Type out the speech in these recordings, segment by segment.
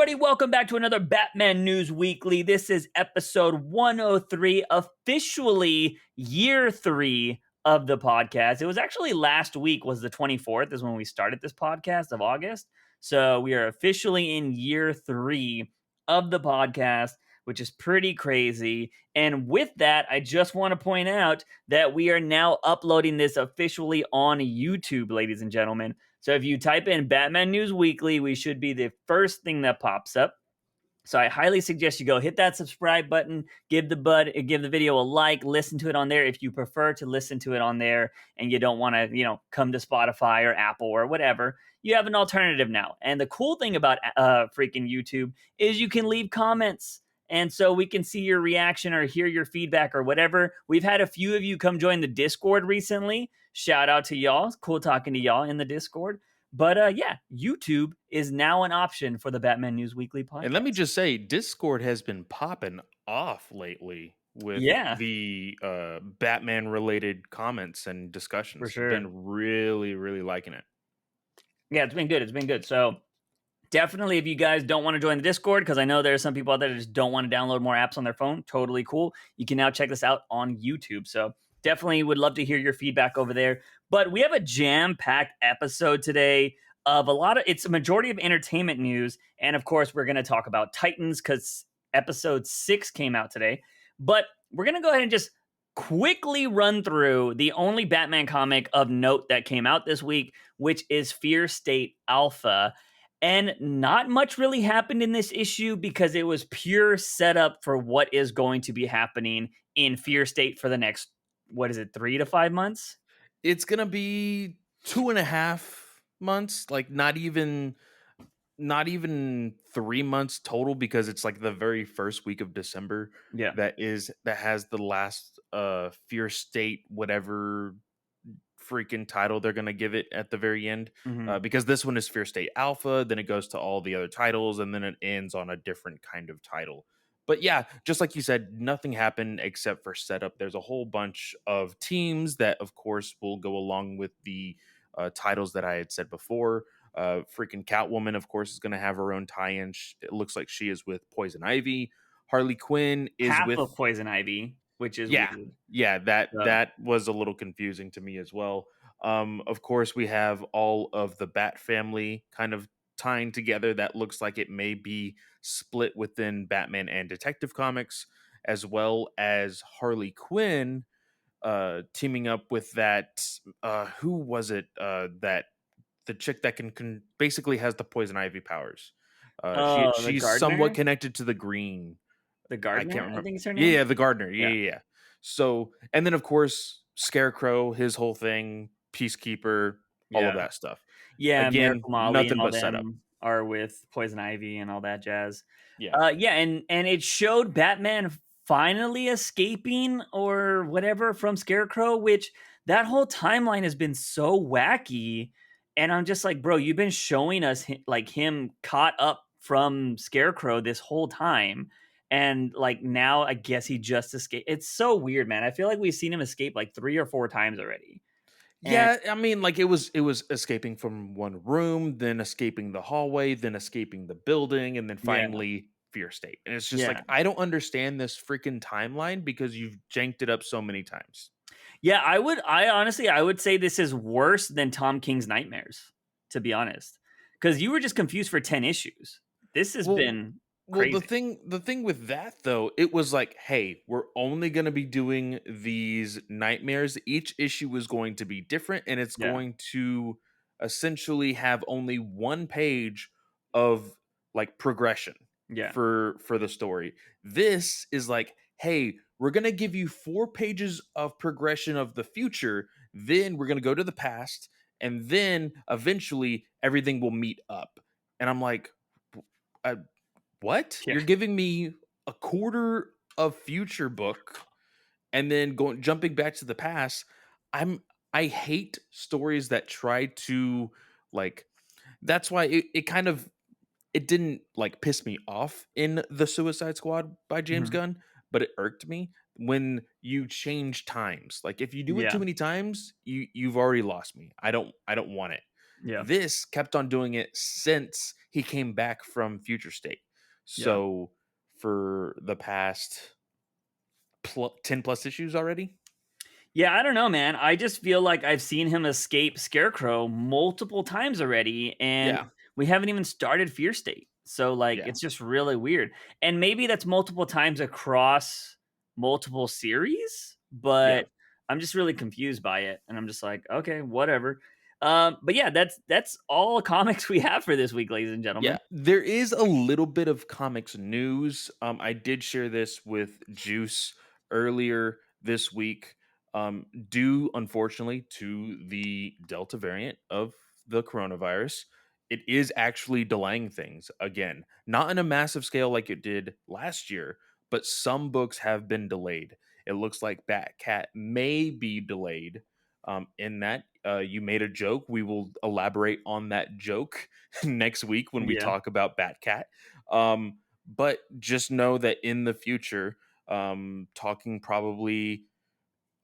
everybody, welcome back to another Batman News Weekly. This is episode 103, officially year 3 of the podcast. It was actually last week was the 24th is when we started this podcast of August. So we are officially in year 3 of the podcast, which is pretty crazy. And with that, I just want to point out that we are now uploading this officially on YouTube, ladies and gentlemen. So if you type in Batman News Weekly, we should be the first thing that pops up. So I highly suggest you go hit that subscribe button, give the video a like, listen to it on there if you prefer to listen to it on there and you don't want to, come to Spotify or Apple or whatever. You have an alternative now. And the cool thing about freaking YouTube is you can leave comments. And so we can see your reaction or hear your feedback or whatever. We've had a few of you come join the Discord recently. Shout out to y'all. It's cool talking to y'all in the Discord. But yeah, YouTube is now an option for the Batman News Weekly podcast. And let me just say, Discord has been popping off lately with the Batman-related comments and discussions. For sure. Been really, really liking it. Yeah, it's been good. It's been good. So definitely, if you guys don't want to join the Discord, because I know there are some people out there that just don't want to download more apps on their phone, totally cool. You can now check this out on YouTube. So definitely would love to hear your feedback over there. But we have a jam-packed episode today of it's a majority of entertainment news. And of course, we're going to talk about Titans because episode 6 came out today. But we're going to go ahead and just quickly run through the only Batman comic of note that came out this week, which is Fear State Alpha. And not much really happened in this issue because it was pure setup for what is going to be happening in Fear State for the next, 3 to 5 months? It's going to be 2.5 months, like not even 3 months total, because it's like the very first week of December. Yeah. That has the last Fear State, whatever freaking title they're going to give it at the very end. Because this one is Fear State Alpha, then it goes to all the other titles, and then it ends on a different kind of title. But yeah, just like you said, nothing happened except for setup. There's a whole bunch of teams that, of course, will go along with the titles that I had said before. Freaking Catwoman, of course, is going to have her own tie-in. It looks like she is with Poison Ivy. Harley Quinn is half with of Poison Ivy, which is weird. Yeah, that was a little confusing to me as well. Of course, we have all of the Bat family kind of tying together. That looks like it may be split within Batman and Detective Comics, as well as Harley Quinn teaming up with that. Who was it? That the chick that can basically has the Poison Ivy powers. She's somewhat connected to the Green. The Gardener, I can't remember. I think it's her name. Yeah, the Gardener. Yeah. So, and then of course, Scarecrow, his whole thing, Peacekeeper, all of that stuff. Yeah, again, nothing but setup. Are with Poison Ivy and all that jazz. Yeah, and it showed Batman finally escaping or whatever from Scarecrow, which that whole timeline has been so wacky. And I'm just like, bro, you've been showing us like him caught up from Scarecrow this whole time. And like now, I guess he just escaped. It's so weird, man. I feel like we've seen him escape like 3 or 4 times already. Yeah, I mean, like it was escaping from one room, then escaping the hallway, then escaping the building, and then finally Fear State. And it's just like, I don't understand this freaking timeline because you've janked it up so many times. Yeah, I honestly would say this is worse than Tom King's Nightmares, to be honest. Because you were just confused for 10 issues. This has been crazy. Well, the thing with that though, it was like, hey, we're only going to be doing these nightmares. Each issue is going to be different, and it's going to essentially have only one page of like progression for the story. This is like, hey, we're going to give you 4 pages of progression of the future, then we're going to go to the past, and then eventually everything will meet up. And I'm like, what? You're giving me a quarter of future book and then jumping back to the past. I hate stories that try to like, that's why it didn't like piss me off in The Suicide Squad by James Gunn, but it irked me when you change times. Like if you do it too many times, you've already lost me. I don't want it. Yeah. This kept on doing it since he came back from Future State. Yeah. So for the past 10 plus issues already. Yeah, I don't know, man. I just feel like I've seen him escape Scarecrow multiple times already, and Yeah. we haven't even started Fear State. So, like, Yeah. it's just really weird. And maybe that's multiple times across multiple series, Yeah. but I'm just really confused by it. And I'm just like, okay, whatever. But yeah, that's all comics we have for this week, ladies and Yeah, gentlemen. there is a little bit of comics news. I did share this with Juice earlier this week. Due, unfortunately, to the Delta variant of the coronavirus, it is actually delaying things again. Not in a massive scale like it did last year, but some books have been delayed. It looks like Batcat may be delayed. In that, you made a joke. We will elaborate on that joke next week when we Yeah. talk about Batcat. But just know that in the future, talking probably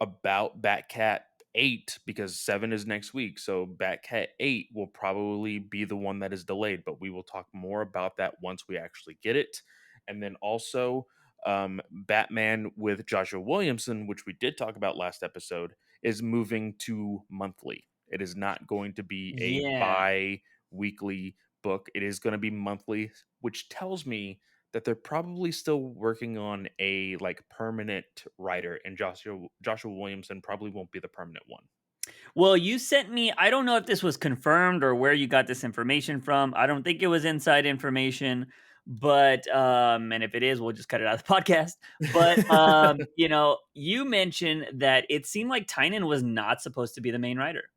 about Batcat 8 because 7 is next week. So Batcat 8 will probably be the one that is delayed, but we will talk more about that once we actually get it. And then also Batman with Joshua Williamson, which we did talk about last episode, is moving to monthly. It is not going to be a Yeah. bi-weekly book. It is going to be monthly, which tells me that they're probably still working on a like permanent writer, and Joshua Williamson probably won't be the permanent one. Well, you sent me, I don't know if this was confirmed or where you got this information from. I don't think it was inside information, but and if it is, we'll just cut it out of the podcast. But you know, you mentioned that it seemed like Tynan was not supposed to be the main writer.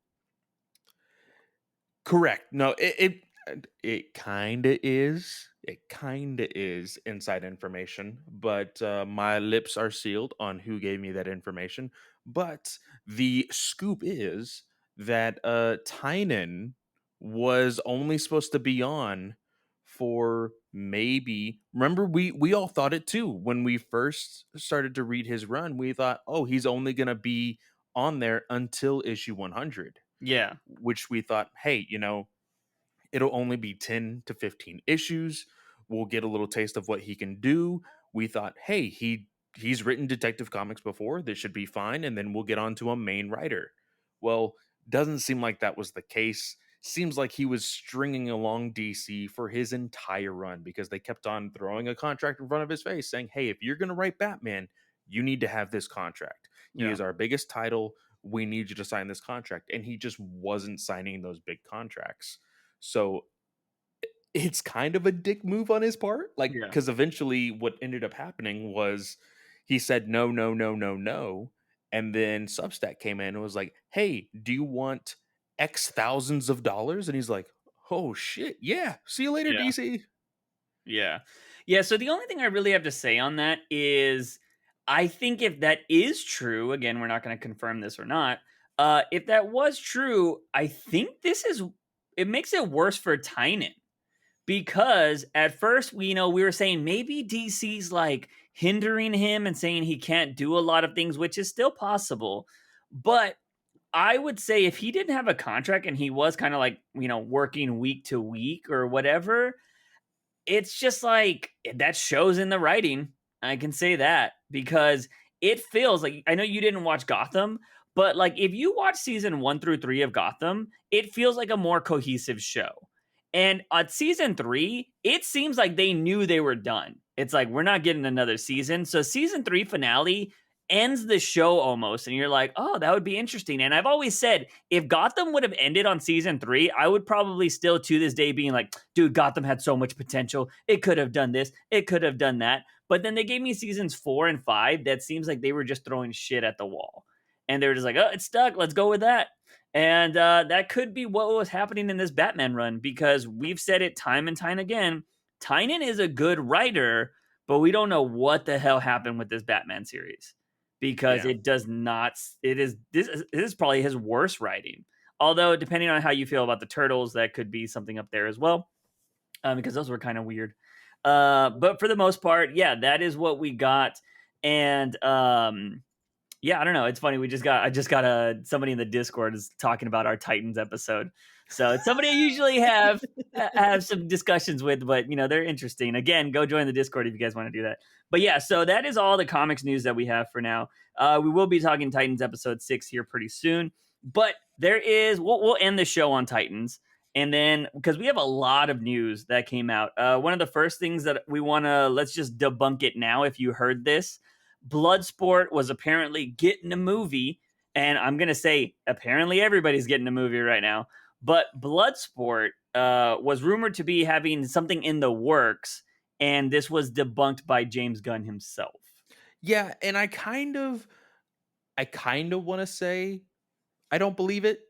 Correct. No, it kind of is. It kind of is inside information, but my lips are sealed on who gave me that information. But the scoop is that Tynan was only supposed to be on for maybe. Remember, we all thought it too when we first started to read his run. We thought, oh, he's only gonna be on there until issue 100, Yeah. which we thought, hey, it'll only be 10 to 15 issues. We'll get a little taste of what he can do. We thought, hey, he's written Detective Comics before. This should be fine. And then we'll get on to a main writer. Well, doesn't seem like that was the case. Seems like he was stringing along DC for his entire run because they kept on throwing a contract in front of his face saying, hey, if you're going to write Batman, you need to have this contract. He Yeah. is our biggest title. We need you to sign this contract. And he just wasn't signing those big contracts. So it's kind of a dick move on his part. Like, Yeah. because eventually what ended up happening was he said no, no, no, no, no. And then Substack came in and was like, hey, do you want X thousands of dollars? And he's like, oh shit, yeah. See you later, Yeah. DC. Yeah. Yeah. So the only thing I really have to say on that is I think if that is true, again, we're not going to confirm this or not. If that was true, I think it makes it worse for Tynan because at first we were saying maybe DC's like hindering him and saying he can't do a lot of things, which is still possible. But I would say if he didn't have a contract and he was kind of like, working week to week or whatever, it's just like that shows in the writing. I can say that because it feels like I know you didn't watch Gotham, but like if you watch season 1 through 3 of Gotham, it feels like a more cohesive show. And on season 3, it seems like they knew they were done. It's like we're not getting another season. So season 3 finale ends the show almost and you're like, "Oh, that would be interesting." And I've always said if Gotham would have ended on season 3, I would probably still to this day being like, dude, Gotham had so much potential. It could have done this. It could have done that. But then they gave me seasons 4 and 5 that seems like they were just throwing shit at the wall. And they were just like, oh, it's stuck. Let's go with that. And that could be what was happening in this Batman run because we've said it time and time again. Tynan is a good writer, but we don't know what the hell happened with this Batman series because Yeah. it does not. This is probably his worst writing. Although, depending on how you feel about the Turtles, that could be something up there as well, because those were kind of weird. But for the most part, yeah, that is what we got. And Yeah, I don't know. It's funny. I just got somebody in the Discord is talking about our Titans episode. So it's somebody I usually have some discussions with, but they're interesting. Again, go join the Discord if you guys want to do that. But yeah, so that is all the comics news that we have for now. We will be talking Titans episode 6 here pretty soon, but we'll end the show on Titans. And then, because we have a lot of news that came out, one of the first things that we want to, let's just debunk it now. If you heard this, Bloodsport was apparently getting a movie, and I'm going to say apparently everybody's getting a movie right now, but Bloodsport was rumored to be having something in the works, and this was debunked by James Gunn himself. Yeah, and I kind of want to say I don't believe it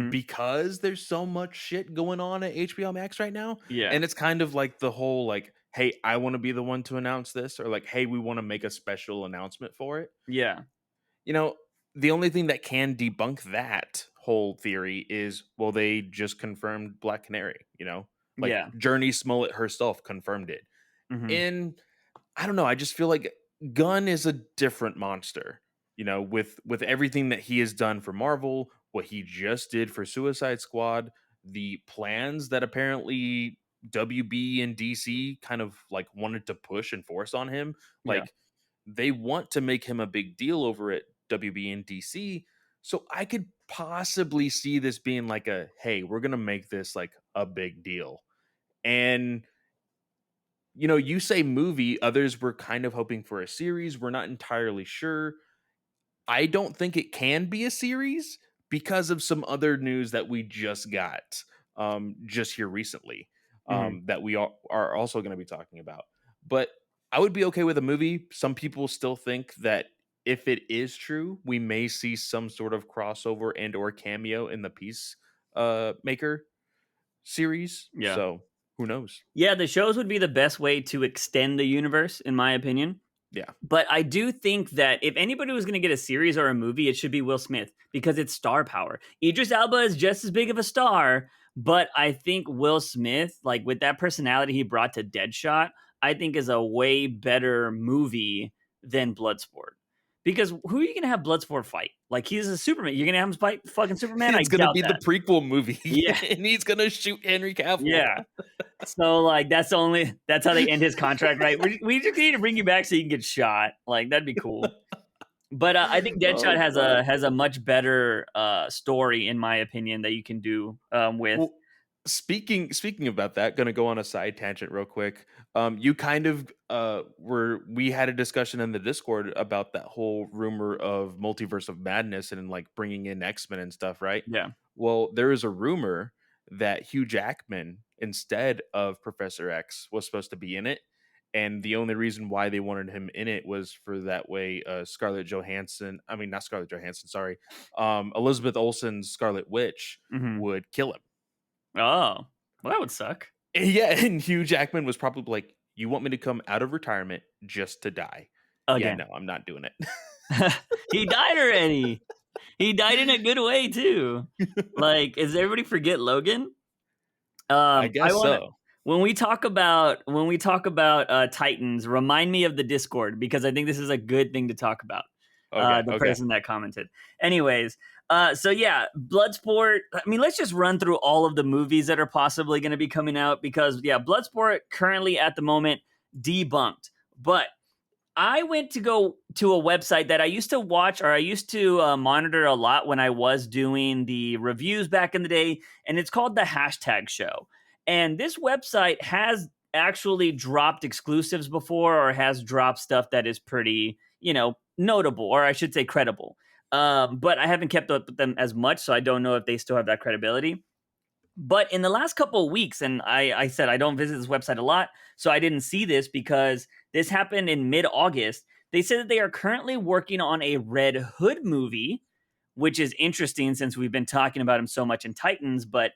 because there's so much shit going on at HBO Max right now. Yeah. And it's kind of like the whole like, hey, I want to be the one to announce this, or like, hey, we want to make a special announcement for it. Yeah. The only thing that can debunk that whole theory is, well, they just confirmed Black Canary, like Yeah. Journey Smollett herself confirmed it. Mhm. And I don't know, I just feel like Gunn is a different monster, with everything that he has done for Marvel, what he just did for Suicide Squad, the plans that apparently WB and DC kind of like wanted to push and force on him. Yeah. Like they want to make him a big deal over at WB and DC. So I could possibly see this being like hey, we're going to make this like a big deal. And you say movie, others were kind of hoping for a series. We're not entirely sure. I don't think it can be a series because of some other news that we just got just here recently that we are also going to be talking about. But I would be okay with a movie. Some people still think that if it is true, we may see some sort of crossover and or cameo in the Peacemaker series. Yeah. So who knows? Yeah, the shows would be the best way to extend the universe, in my opinion. Yeah. But I do think that if anybody was going to get a series or a movie, it should be Will Smith because it's star power. Idris Elba is just as big of a star, but I think Will Smith, like with that personality he brought to Deadshot, I think is a way better movie than Bloodsport. Because who are you going to have Bloodsport fight? Like he's a Superman. You're going to have him fight fucking Superman? It's I going to doubt be that. the prequel movie. Yeah. And he's going to shoot Henry Cavill. Yeah. So like that's how they end his contract, right? We just need to bring you back so you can get shot. Like that'd be cool. But I think Deadshot has a much better story, in my opinion, that you can do with. Well, speaking about that, going to go on a side tangent real quick. You kind of we had a discussion in the Discord about that whole rumor of Multiverse of Madness and like bringing in X-Men and stuff, right? Yeah. Well, there is a rumor that Hugh Jackman instead of Professor X was supposed to be in it. And the only reason why they wanted him in it was for that way not Scarlett Johansson, sorry. Elizabeth Olsen's Scarlet Witch would kill him. Oh, well, that would suck. Yeah, and Hugh Jackman was probably like, you want me to come out of retirement just to die? Again. Yeah, no, I'm not doing it. He died already. He died in a good way, too. Like, does everybody forget Logan? I guess so. When we talk about Titans, remind me of the Discord because I think this is a good thing to talk about. The person that commented. Anyways, so yeah, Bloodsport. I mean, let's just run through all of the movies that are possibly going to be coming out because Bloodsport currently at the moment debunked. But I went to go to a website that I used to watch or I used to monitor a lot when I was doing the reviews back in the day, and it's called the Hashtag Show. And this website has actually dropped exclusives before or has dropped stuff that is pretty, notable, or I should say credible. But I haven't kept up with them as much, so I don't know if they still have that credibility. But in the last couple of weeks, and I said I don't visit this website a lot, so I didn't see this because this happened in mid-August. They said that they are currently working on a Red Hood movie, which is interesting since we've been talking about him so much in Titans, but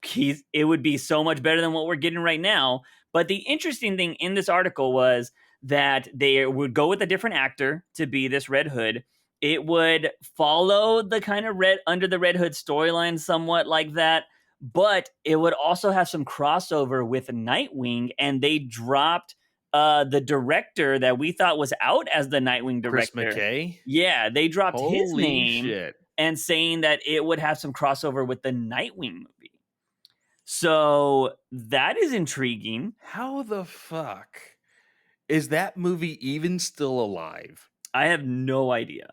it would be so much better than what we're getting right now. But the interesting thing in this article was that they would go with a different actor to be this Red Hood. It would follow the kind of Under the Red Hood storyline somewhat like that, but it would also have some crossover with Nightwing, and they dropped the director that we thought was out as the Nightwing Chris director. McKay? Yeah, they dropped his Holy name shit. and saying that it would have some crossover with the Nightwing movie. So that is intriguing. How the fuck is that movie even still alive? I have no idea.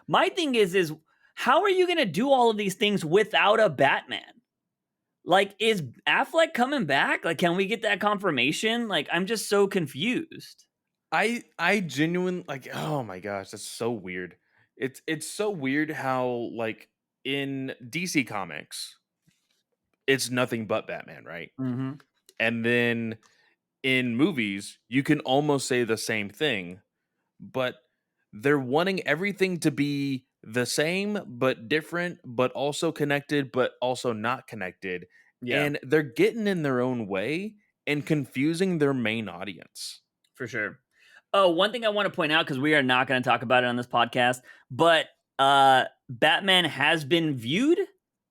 My thing is how are you going to do all of these things without a Batman? Like, is Affleck coming back? Like, can we get that confirmation? Like, I'm just so confused. I genuinely like, oh my gosh, that's so weird. It's so weird how like in DC Comics, it's nothing but Batman, right? Mm-hmm. And then in movies, you can almost say the same thing, but they're wanting everything to be the same but different, but also connected, but also not connected. Yeah, And they're getting in their own way and confusing their main audience. for sure. Oh, one thing I want to point out, because we are not going to talk about it on this podcast, but Batman has been viewed,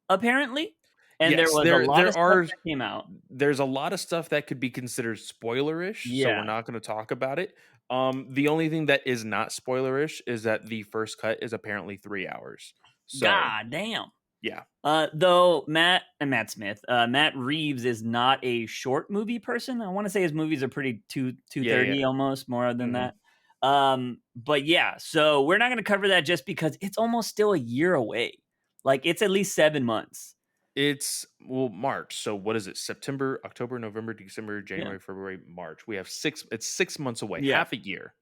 apparently. And there Yes, was a lot of there stuff are that came out. there's a lot of stuff that could be considered spoilerish, so we're Yeah. not going to talk about it. The only thing that is not spoilerish is that the first cut is apparently 3 hours. So, God damn. yeah. Though Matt Reeves is not a short movie person. I want to say his movies are pretty 230 Yeah. almost, more than Mhm. that. But yeah, so we're not going to cover that just because it's almost still a year away. Like, it's at least 7 months. It's well March. So what is it? September, October, November, December, Yeah. January, February, March. We have 6 it's 6 months away, Yeah. half a year.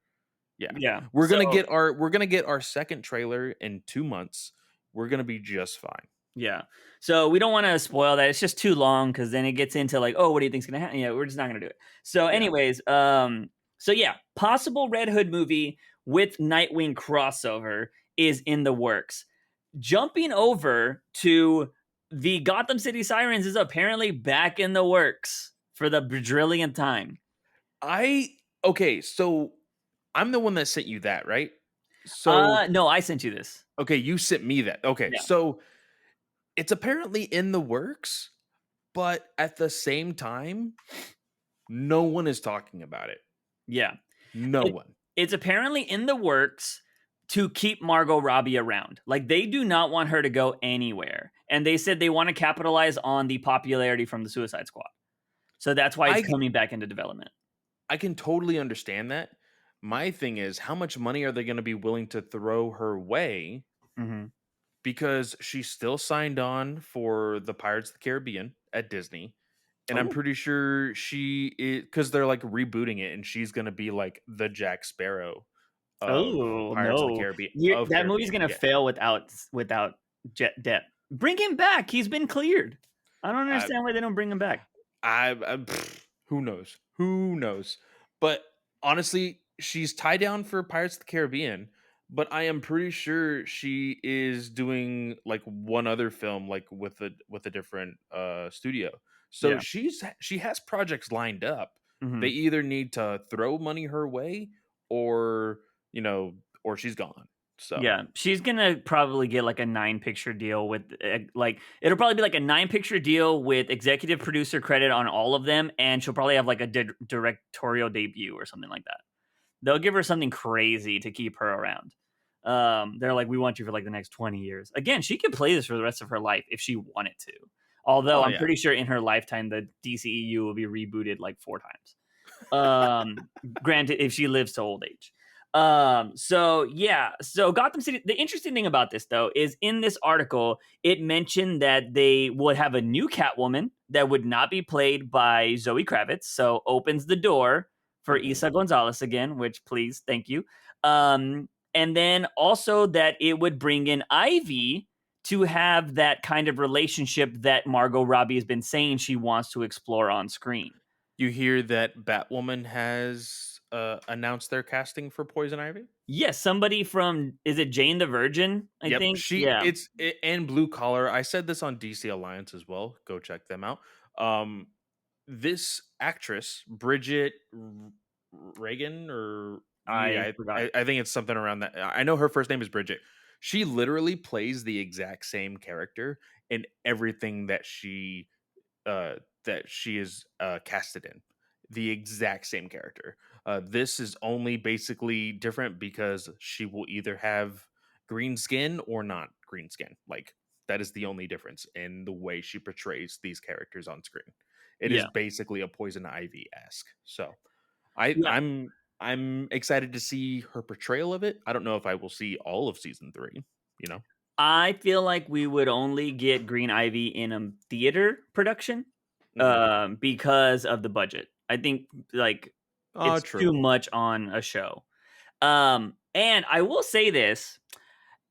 Yeah. Yeah. We're going to get our second trailer in 2 months. We're going to be just fine. Yeah. So we don't want to spoil that. It's just too long because then it gets into like, oh, what do you think's gonna happen? Yeah, we're just not gonna do it. So, Yeah. anyways, so yeah, possible Red Hood movie with Nightwing crossover is in the works. Jumping over to the Gotham City Sirens is apparently back in the works for the bajillionth time. Okay, so I'm the one that sent you that, right? So, No, I sent you this. okay, you sent me that. Okay, Yeah. so it's apparently in the works, but at the same time, no one is talking about it. Yeah. No It, one. it's apparently in the works to keep Margot Robbie around. Like, they do not want her to go anywhere. And they said they want to capitalize on the popularity from the Suicide Squad. So that's why it's I coming back into development. I can totally understand that. My thing is, how much money are they going to be willing to throw her way? Mm-hmm. Because she's still signed on for the Pirates of the Caribbean at Disney. And I'm Oh, pretty sure she is because they're like rebooting it, and she's gonna be like the Jack Sparrow of oh Pirates of the no! Caribbean That movie's gonna Yeah, fail without Jet Depp. Bring him back. He's been cleared. I don't I, understand why they don't bring him back. who knows? Who knows? But honestly, she's tied down for Pirates of the Caribbean. But I am pretty sure she is doing like one other film, like with a different studio. So Yeah. she has projects lined up. They Mm-hmm. either need to throw money her way, or or she's gone. So Yeah, she's gonna probably get like a 9 picture deal with like it'll probably be like a 9 picture deal with executive producer credit on all of them, and she'll probably have like a directorial debut or something like that. They'll give her something crazy to keep her around. They're like, we want you for like the next 20 years. Again, she could play this for the rest of her life if she wanted to. Although oh I'm yeah, pretty sure in her lifetime the DCEU will be rebooted like 4 times. Granted, if she lives to old age. So yeah, so Gotham City. The interesting thing about this though is in this article, it mentioned that they would have a new Catwoman that would not be played by Zoe Kravitz. So opens the door for Mhm. Isa Gonzalez again, which please, thank you. And then also that it would bring in Ivy to have that kind of relationship that Margot Robbie has been saying she wants to explore on screen. You hear that Batwoman has announced their casting for Poison Ivy? Yes, somebody from is it Jane the Virgin? I Yep, think. Yeah. and Blue Collar. I said this on DC Alliance as well. Go check them out. Um, this actress, Bridget Reagan, or I yeah, forgot. I think it's something around that. I know her first name is Bridget. She literally plays the exact same character in everything uh, that she is casted in. the exact same character. This is only basically different because she will either have green skin or not green skin. Like that is the only difference in the way she portrays these characters on screen. It is Yeah. basically a Poison Ivy esque. So I Yeah. I'm I'm excited to see her portrayal of it. I don't know if I will see all of season 3, you know. I feel like we would only get Green Ivy in a theater production Mhm. because of the budget. I think like Oh, it's too true. much on a show. And I will say this,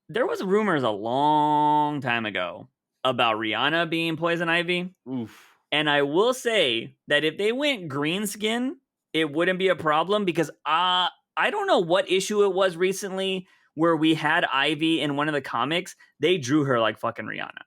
there was rumors a long time ago about Rihanna being Poison Ivy. Oof. And I will say that if they went green skin, it wouldn't be a problem because I don't know what issue it was recently where we had Ivy in one of the comics. They drew her like fucking Rihanna.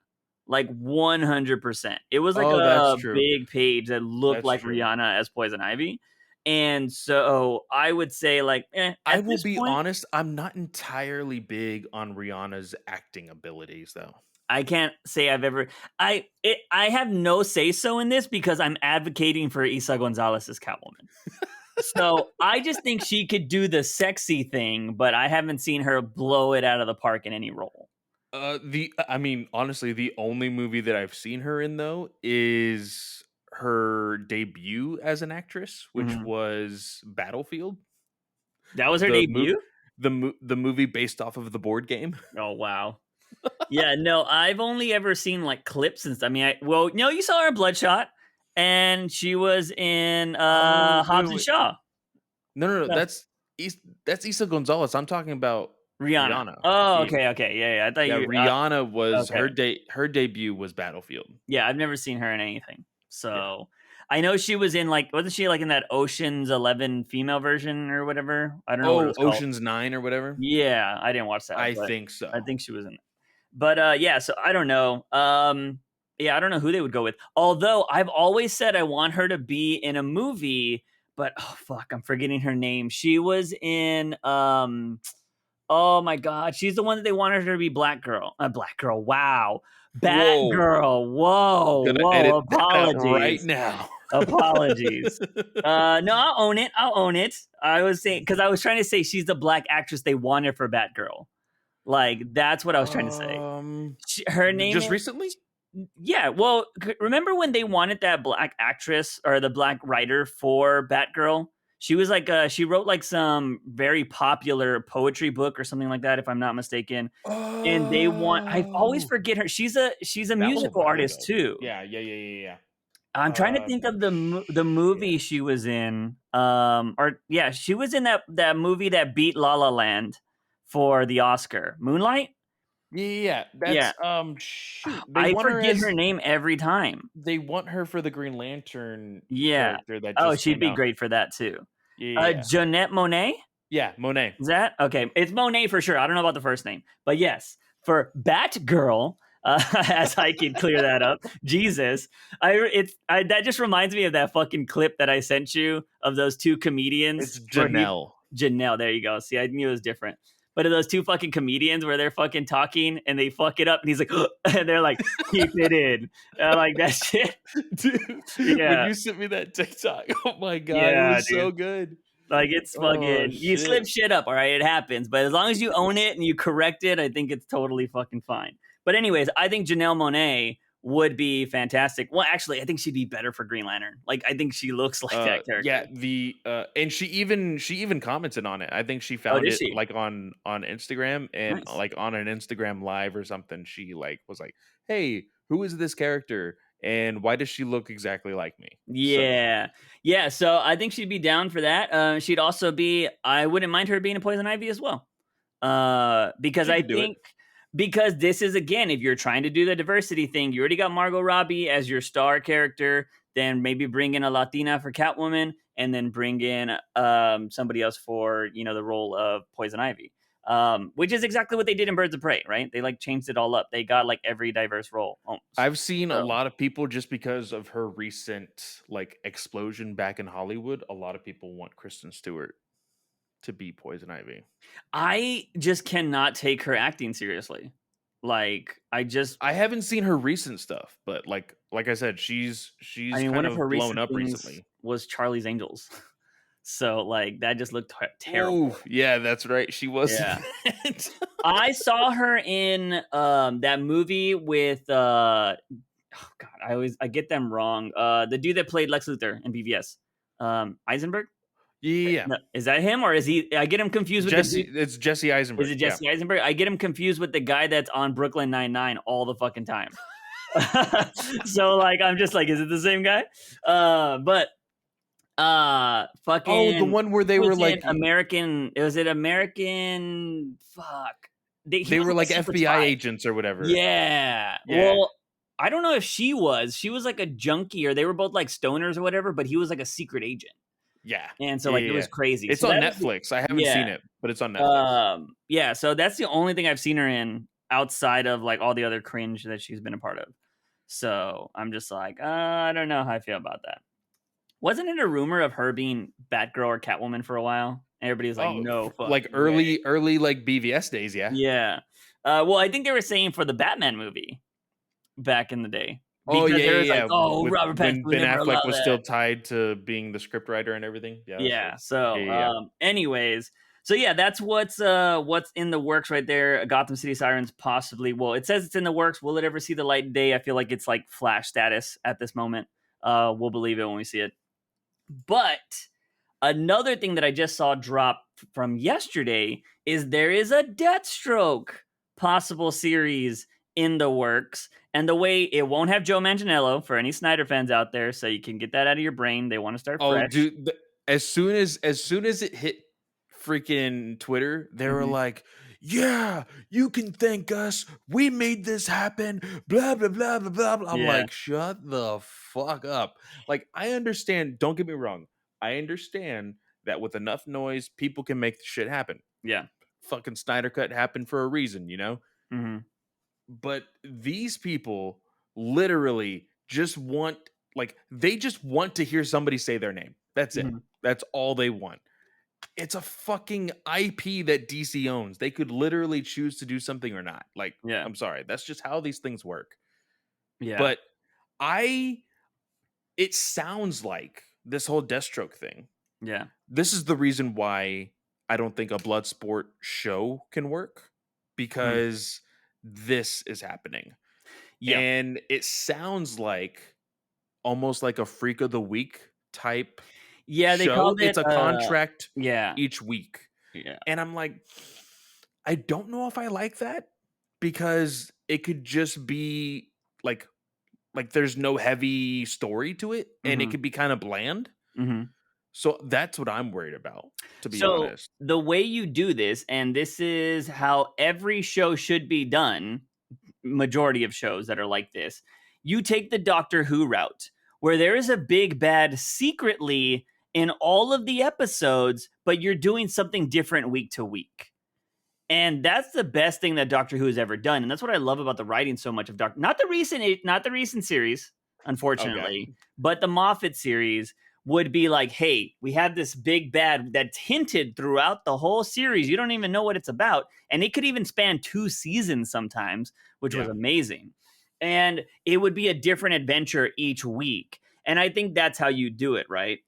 Like 100%. It was like Oh, that's a true. big page that looked That's like true. Rihanna as Poison Ivy. And so I would say like I at will this be point honest, I'm not entirely big on Rihanna's acting abilities though. I can't say I've ever I have no say so in this because I'm advocating for Isa Gonzalez as Catwoman. So I just think she could do the sexy thing, but I haven't seen her blow it out of the park in any role. I mean, honestly, the only movie that I've seen her in though is her debut as an actress, which Mhm. was Battlefield, That was her the mo- debut? the movie based off of the board game. Oh wow. Yeah, no, I've only ever seen like clips and stuff. I mean, well, no, you saw her in Bloodshot, and she was in Oh, wait, Hobbs wait, and wait. Shaw. No. Yeah. That's Isa Gonzalez. I'm talking about Rihanna. Rihanna. Oh, Yeah, okay, okay, yeah. I thought yeah. you. Rihanna was Okay. her debut was Battlefield. Yeah, I've never seen her in anything. Yeah. So I know she was in like wasn't she like in that Ocean's 11 female version or whatever? I don't know what it Oh, was called. Ocean's 9 or whatever. Yeah, I didn't watch that, I but think I so. think she was in it. But yeah, so I don't know. Yeah, I don't know who they would go with. Although I've always said I want her to be in a movie, but oh fuck, I'm forgetting her name. She was in oh my god, she's the one that they wanted her to be Black Girl. Black Girl. Wow. Whoa. Batgirl. Whoa, Gonna whoa. edit that out right Apologies. now. Apologies. No, I'll own it. I'll own it. I was saying because I was trying to say she's the black actress they wanted for Batgirl. Like that's what I was trying to say. Her name Just is recently? yeah. Well, remember when they wanted that black actress or the black writer for Batgirl? She was like she wrote like some very popular poetry book or something like that, if I'm not mistaken. And they want I always Oh, forget her. She's a that was a musical while artist ago. too. Yeah. I'm trying to think of the Shit. movie she was in. Or yeah, she was in that movie that beat La La Land for the Oscar. Moonlight? Yeah. Yeah. That's shoot. I forget her name every time. They want her for the Green Lantern Yeah. character that Oh, just she'd came be out. great for that too. Yeah. Jeanette Monet? Yeah, Monet. Is that? Okay. It's Monet for sure. I don't know about the first name. But yes, for Batgirl, as I can clear that up. Jesus. That just reminds me of that fucking clip that I sent you of those two comedians It's where Janelle. Janelle, there you go. See, I knew it was different. But of those two fucking comedians where they're fucking talking and they fuck it up and he's like, and they're like, keep it in. Like that shit. Dude, when Yeah. you sent me that TikTok, oh my god, it Yeah, was dude. so good. Like it's Oh fucking you slip shit. shit up, all right? It happens. But as long as you own it and you correct it, I think it's totally fucking fine. But anyways, I think Janelle Monet would be fantastic. Well, actually, I think she'd be better for Green Lantern. Like I think she looks like that Yeah, character. the and she even commented on it. I think she Oh, found did it she? like on Instagram and Nice. like on an Instagram live or something. She like was like, "Hey, who is this character and why does she look exactly like me?" So, Yeah. Yeah, so I think she'd be down for that. She'd also be I wouldn't mind her being a Poison Ivy as well. Because she I could do it. think because this is again, if you're trying to do the diversity thing, you already got Margot Robbie as your star character, then maybe bring in a Latina for Catwoman, and then bring in somebody else for the role of Poison Ivy. Which is exactly what they did in Birds of Prey, right? They like changed it all up. They got like every diverse role almost. I've seen a So lot of people just because of her recent like explosion back in Hollywood, a lot of people want Kristen Stewart to be Poison Ivy. I just cannot take her acting seriously. Like I just I haven't seen her recent stuff, but like I said, she's I mean, one kind of her of blown recent up things recently. was Charlie's Angels. So like that just looked terrible. Oh, yeah, that's right. She was. Yeah. I saw her in that movie with oh god, I get them wrong. The dude that played Lex Luthor in BVS. Eisenberg? Yeah. No, is that him or is he? I get him confused with the Jesse, dude. it's Jesse Eisenberg. Is it Jesse Eisenberg? I get him confused with the guy that's on Brooklyn Nine-Nine all the fucking time. So like I'm just like, is it the same guy? But fucking the one where they were like American. Was it American? Fuck. They were like FBI agents or whatever. Yeah. Well, I don't know if she was. She was like a junkie, or they were both like stoners or whatever. But he was like a secret agent. Yeah. And so like it was crazy. It's so on Netflix. I haven't seen it, but it's on Netflix. Yeah. So that's the only thing I've seen her in outside of like all the other cringe that she's been a part of. So I'm just like, I don't know how I feel about that. Wasn't it a rumor of her being Batgirl or Catwoman for a while? Everybody's like, no, fuck. Like early like BVS days, yeah. Yeah. Well, I think they were saying for the Batman movie back in the day. Because Like, Robert Pattinson. When Ben Affleck was still tied to being the scriptwriter and everything. Yeah. So, anyways, so yeah, that's what's in the works right there. Gotham City Sirens possibly. Well, it says it's in the works. Will it ever see the light of day? I feel like it's like Flash status at this moment. We'll believe it when we see it. But another thing that I just saw drop from yesterday is there is a Deathstroke possible series in the works. And the way it won't have Joe Manganiello for any Snyder fans out there, so you can get that out of your brain. They want to start fresh. Dude, as soon as it hit freaking Twitter, they were like, yeah, you can thank us. We made this happen. Blah, blah, blah, blah, blah, blah. I'm like, shut the fuck up. Like, I understand. Don't get me wrong. I understand that with enough noise, people can make the shit happen. Yeah. Fucking Snyder Cut happened for a reason, you know? Mm-hmm. But these people literally just want, like, they just want to hear somebody say their name. That's it. That's all they want. It's a fucking IP that DC owns. They could literally choose to do something or not. Like, I'm sorry. That's just how these things work. Yeah. But it sounds like this whole Deathstroke thing. Yeah. This is the reason why I don't think a Bloodsport show can work, because this is happening. Yeah. And it sounds like almost like a Freak of the Week type. Yeah, they called it. It's a contract each week. Yeah. And I'm like, I don't know if I like that, because it could just be like there's no heavy story to it, and it could be kind of bland. So that's what I'm worried about, to be honest. The way you do this, and this is how every show should be done, majority of shows that are like this, you take the Doctor Who route, where there is a big bad secretly in all of the episodes, but you're doing something different week to week. And that's the best thing that Doctor Who has ever done. And that's what I love about the writing so much of Doctor, not the recent series, unfortunately, but the Moffat series would be like, hey, we have this big bad that's hinted throughout the whole series. You don't even know what it's about. And it could even span 2 seasons sometimes, which was amazing. And it would be a different adventure each week. And I think that's how you do it, right?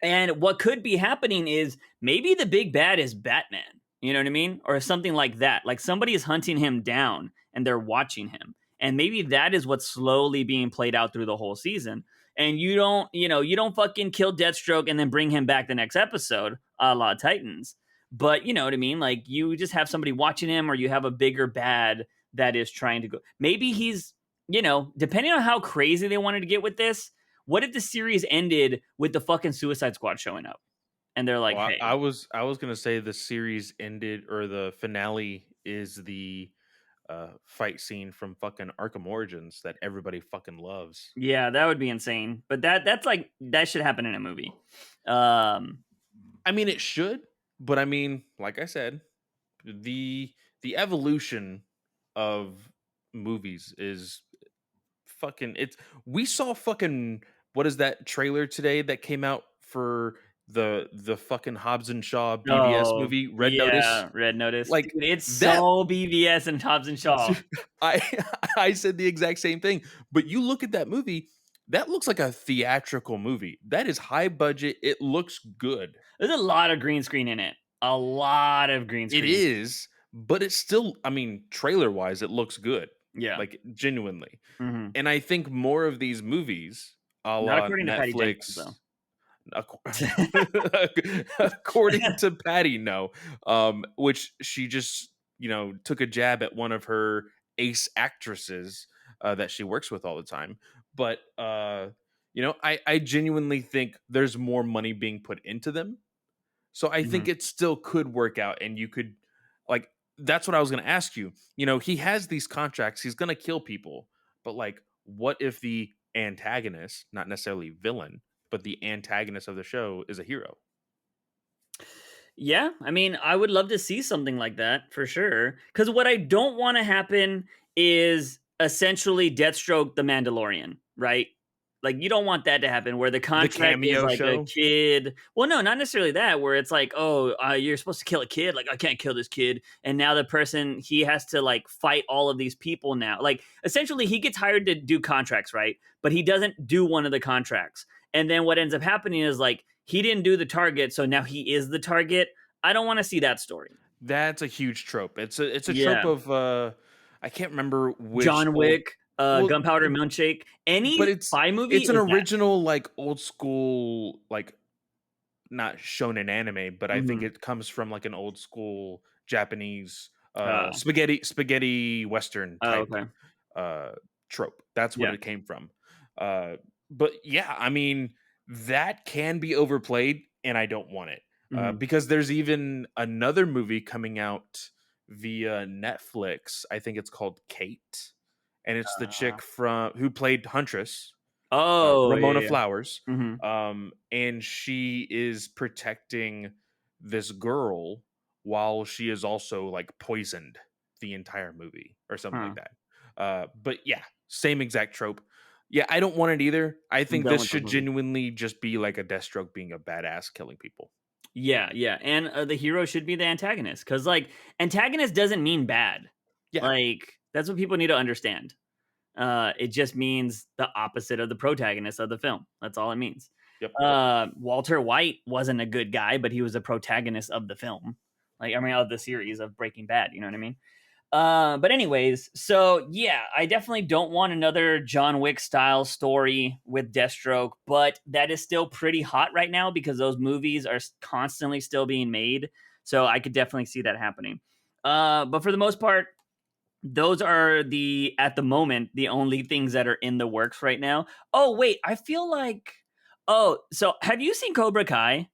And what could be happening is maybe the big bad is Batman. You know what I mean? Or something like that. Like somebody is hunting him down and they're watching him. And maybe that is what's slowly being played out through the whole season. And you don't fucking kill Deathstroke and then bring him back the next episode, a la Titans. But you know what I mean? Like you just have somebody watching him, or you have a bigger bad that is trying to go. Maybe he's, depending on how crazy they wanted to get with this, what if the series ended with the fucking Suicide Squad showing up? And they're like, hey. I was gonna say the series ended, or the finale is the fight scene from fucking Arkham Origins that everybody fucking loves. Yeah, that would be insane. But that's like, that should happen in a movie. I mean, it should, but I mean, like I said, the evolution of movies is fucking, we saw fucking, what is that trailer today that came out for the fucking Hobbs and Shaw BVS movie, Red Notice? Red Notice. Like, dude, it's so BVS and Hobbs and Shaw. I said the exact same thing. But you look at that movie, That looks like a theatrical movie. That is high budget. It looks good. There's a lot of green screen in it. A lot of green It screen. is, but it's still, I mean, trailer-wise, it looks good, Yeah. like, genuinely. Mhm. And I think more of these movies, a Not la according to Patty Jenkins, Netflix, though. according to Patty, no, which she just, took a jab at one of her ace actresses, that she works with all the time. But, I genuinely think there's more money being put into them. So I think Mhm. it still could work out, and you could, like, that's what I was going to ask you. He has these contracts, he's going to kill people, but like, what if the antagonist, not necessarily villain, but the antagonist of the show is a hero? Yeah, I mean, I would love to see something like that for sure. Because what I don't want to happen is essentially Deathstroke the Mandalorian, right? Like, you don't want that to happen where the The contract is cameo like a show? kid. Well, no, not necessarily that, where it's like, oh, you're supposed to kill a kid. Like, I can't kill this kid. And now the person, he has to like fight all of these people now. Like, essentially, he gets hired to do contracts, right? But he doesn't do one of the contracts. And then what ends up happening is like, he didn't do the target, so now he is the target. I don't want to see that story. That's a huge trope. It's a trope Yeah. of I can't remember which John old, Wick, well, Gunpowder Milkshake, but any spy movie it's an is that. original, like, old school, like, not shonen anime, but I think Mhm. it comes from like an old school Japanese Oh, spaghetti western oh, type okay. uh trope. That's what Yeah. it came from. But yeah, I mean, that can be overplayed, and I don't want it. Mhm. Because there's even another movie coming out via Netflix. I think it's called Kate, and it's the Uh, chick from who played Huntress, oh, yeah, Ramona yeah. Flowers, Mhm. and she is protecting this girl while she is also like poisoned the entire movie or something like Huh. that. But yeah, same exact trope. Yeah, I don't want it either. I I'm think done this with those should movies. genuinely just be like a Deathstroke being a badass killing people. Yeah, yeah, and, the hero should be the antagonist because, like, antagonist doesn't mean bad. Yeah. Like, that's what people need to understand. It just means the opposite of the protagonist of the film. That's all it means. Yep. Walter White wasn't a good guy, but he was a protagonist of the film. Like, I mean, of the series of Breaking Bad. You know what I mean? But anyways, so yeah, I definitely don't want another John Wick style story with Deathstroke, but that is still pretty hot right now because those movies are constantly still being made. So I could definitely see that happening. But for the most part, those are at the moment, the only things that are in the works right now. Oh, wait, I feel like, so have you seen Cobra Kai?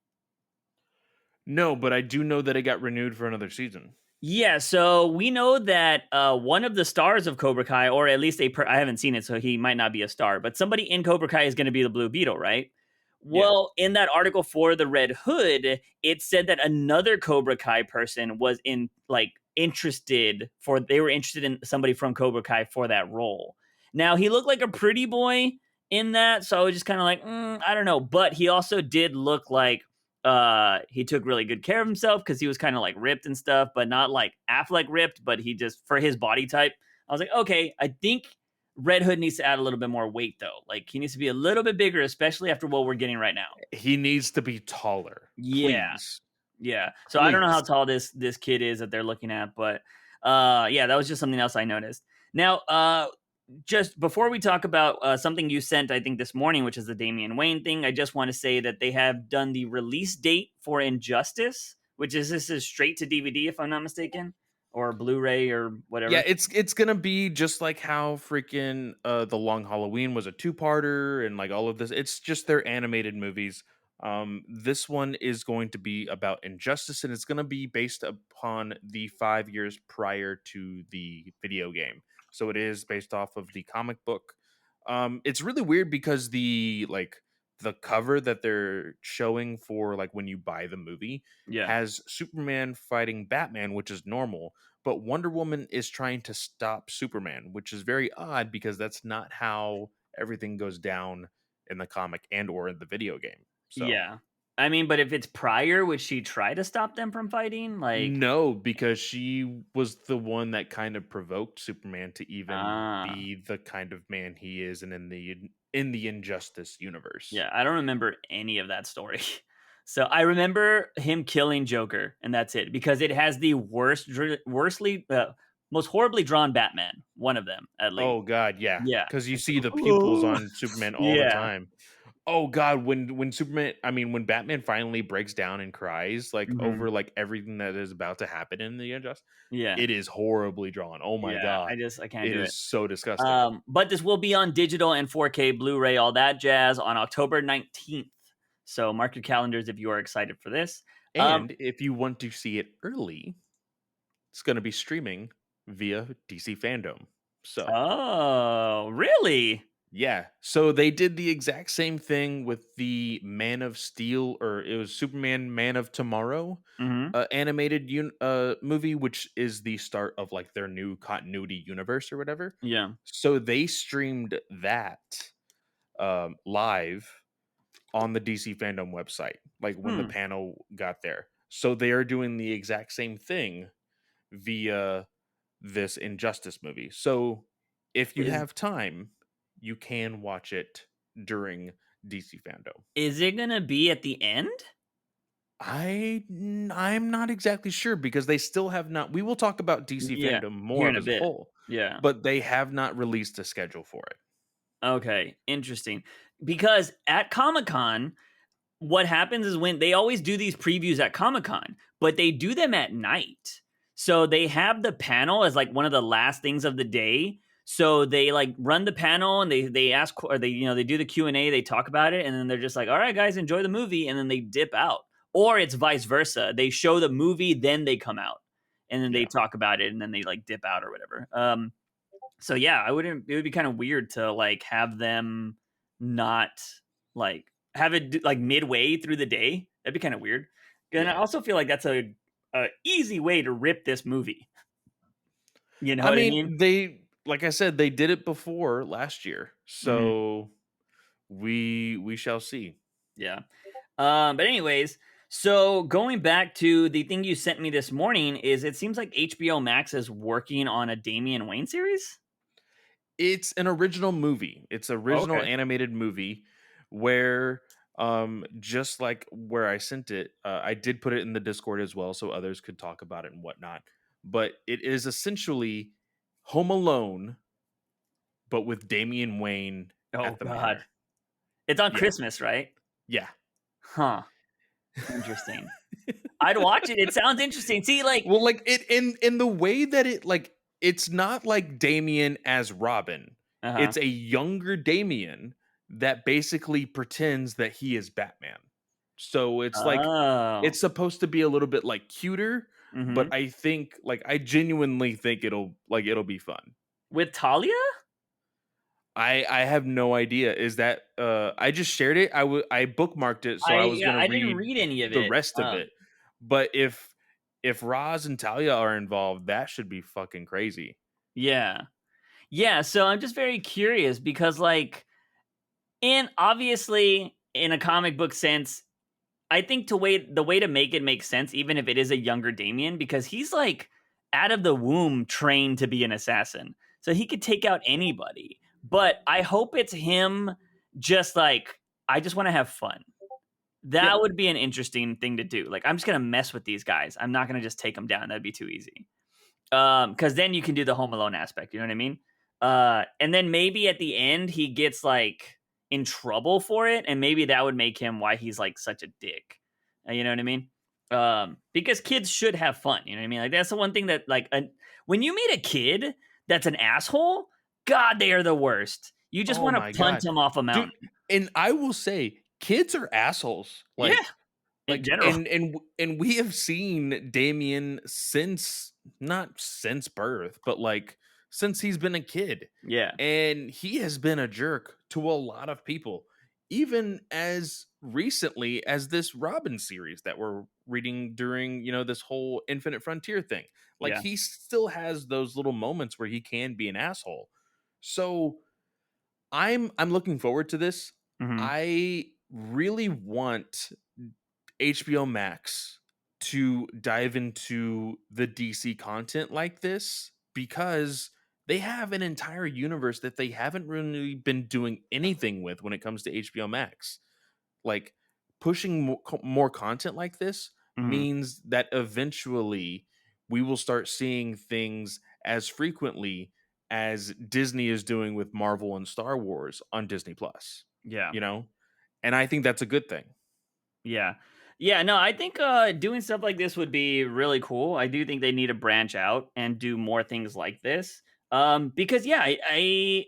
No, but I do know that it got renewed for another season. Yeah, so we know that one of the stars of Cobra Kai, or at least I haven't seen it, so he might not be a star, but somebody in Cobra Kai is going to be the Blue Beetle, right? Yeah. Well, in that article for the Red Hood, it said that another Cobra Kai person was they were interested in somebody from Cobra Kai for that role. Now he looked like a pretty boy in that, so I was just kind of like, I don't know, but he also did look like he took really good care of himself because he was kind of like ripped and stuff, but not like Affleck ripped, but he just for his body type. I was like, okay, I think Red Hood needs to add a little bit more weight though. Like he needs to be a little bit bigger, especially after what we're getting right now. He needs to be taller. Yeah, Please. yeah. So I don't know how Please. tall this kid is that they're looking at, but yeah, that was just something else I noticed. Now, just before we talk about something you sent, I think this morning, which is the Damian Wayne thing, I just want to say that they have done the release date for Injustice, which is this is straight to DVD if I'm not mistaken, or Blu-ray or Yeah, whatever. it's gonna be just like how freaking The Long Halloween was a two-parter and like all of this. It's just their animated movies. This one is going to be about injustice, and it's gonna be based upon the 5 years prior to the video game. So it is based off of the comic book. It's really weird because the cover that they're showing for like when you buy the movie Yeah, has Superman fighting Batman, which is normal, but Wonder Woman is trying to stop Superman, which is very odd because that's not how everything goes down in the comic and or in the video game. So, yeah. I mean, but if it's prior, would she try to stop them from fighting? Like, No, because she was the one that kind of provoked Superman to even ah, be the kind of man he is, and in the Injustice universe. yeah, I don't remember any of that story. So I remember him killing Joker, and that's it because it has the most horribly drawn Batman. One of them, at least. Oh god, yeah, Yeah. because you It's see the pupils like, on Superman all the yeah. time. Oh god, when Superman, I mean, when Batman finally breaks down and cries like Mhm. over like everything that is about to happen in the Injustice, Yeah. it is horribly drawn. Oh my Yeah. god, I can't it do it. is so disgusting. But this will be on digital and 4K, Blu-ray, all that jazz on October 19th. So mark your calendars if you are excited for this. Um, And if you want to see it early, it's going to be streaming via DC Fandom. So, oh, really? yeah. So they did the exact same thing with the Man of Steel, or it was Superman Man of Tomorrow Mhm. animated movie, which is the start of like their new continuity universe or whatever. Yeah. So they streamed that live on the DC Fandom website, like when the Hmm. panel got there. So they are doing the exact same thing via this Injustice movie. So if you Is have time, you can watch it during DC Fandom. is it gonna be at the end? I'm not exactly sure because they still have not. We will talk about DC Yeah. Fandom more Here of in a as a bit. whole, Yeah. but they have not released a schedule for it. Okay. Interesting. Because at Comic-Con, what happens is when they always do these previews at Comic-Con, but they do them at night. So they have the panel as like one of the last things of the day. So they like run the panel and they ask or they do the Q&A, they talk about it and then they're just like, "All right guys, enjoy the movie," and then they dip out. Or it's vice versa. They show the movie then they come out. And then they Yeah. talk about it and then they like dip out or whatever. So yeah, I wouldn't it would be kind of weird to like have them not like have it like midway through the day. That'd be kind of weird. And I Yeah. also feel like that's a easy way to rip this movie. You know I what I mean, mean? like I said, they did it before last year. Mhm. So we shall see. Yeah. But anyways, so going back to the thing you sent me this morning is it seems like HBO Max is working on a Damian Wayne series. It's an original movie. It's original Okay. animated movie where just like where I sent it, I did put it in the Discord as well so others could talk about it and whatnot. But it is essentially Home Alone, but with Damian Wayne Oh at the God. manor. It's on Yeah. Christmas, right? Yeah. Huh. Interesting. I'd watch it. It sounds interesting. See, like, Well, like it in the way that it like it's not like Damien as Robin. uh-huh. It's a younger Damien that basically pretends that he is Batman. So it's like Oh. it's supposed to be a little bit like cuter, Mhm. but I think like I genuinely think it'll be fun. With Talia? I have no idea. Is that I just shared it. I bookmarked it so I was Yeah, gonna I didn't read read any of the it. rest of it. But if Roz and Talia are involved, that should be fucking crazy. Yeah. Yeah, so I'm just very curious because, like, and obviously, in a comic book sense, I think the way to make it make sense, even if it is a younger Damien, because he's like out of the womb trained to be an assassin. So he could take out anybody. But I hope it's him just like, I just want to have fun. Yeah. That would be an interesting thing to do. Like, I'm just gonna mess with these guys. I'm not gonna just take them down. That'd be too easy. Because then you can do the Home Alone aspect. You know what I mean? And then maybe at the end he gets like in trouble for it, and maybe that would make him why he's like such a dick. You know what I mean? Because kids should have fun. You know what I mean? Like that's the one thing that when you meet a kid that's an asshole, God, they are the worst. You just Oh want my to punt god. him off a Dude, mountain. and I will say kids are assholes. Yeah, in general. And we have seen Damien since not since birth, but like since he's been a kid. Yeah, And he has been a jerk to a lot of people, even as recently as this Robin series that we're reading during, this whole Infinite Frontier thing. Like yeah. he still has those little moments where he can be an asshole. So I'm looking forward to this. Hmm. I really want HBO Max to dive into the DC content like this because they have an entire universe that they haven't really been doing anything with when it comes to HBO Max. Like pushing more content like this Mhm. means that eventually we will start seeing things as frequently as Disney is doing with Marvel and Star Wars on Disney Plus, Yeah. you know? And I think that's a good thing. Yeah. Yeah, no, I think doing stuff like this would be really cool. I do think they need to branch out and do more things like this. Because yeah, I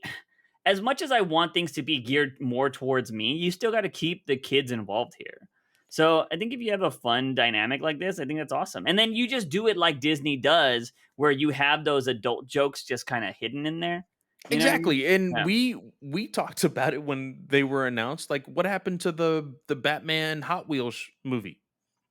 as much as I want things to be geared more towards me, you still got to keep the kids involved here. So I think if you have a fun dynamic like this, I think that's awesome. And then you just do it like Disney does, where you have those adult jokes just kind of hidden in there. You know what I mean? Exactly. And Yeah. we talked about it when they were announced. Like what happened to the Batman Hot Wheels movie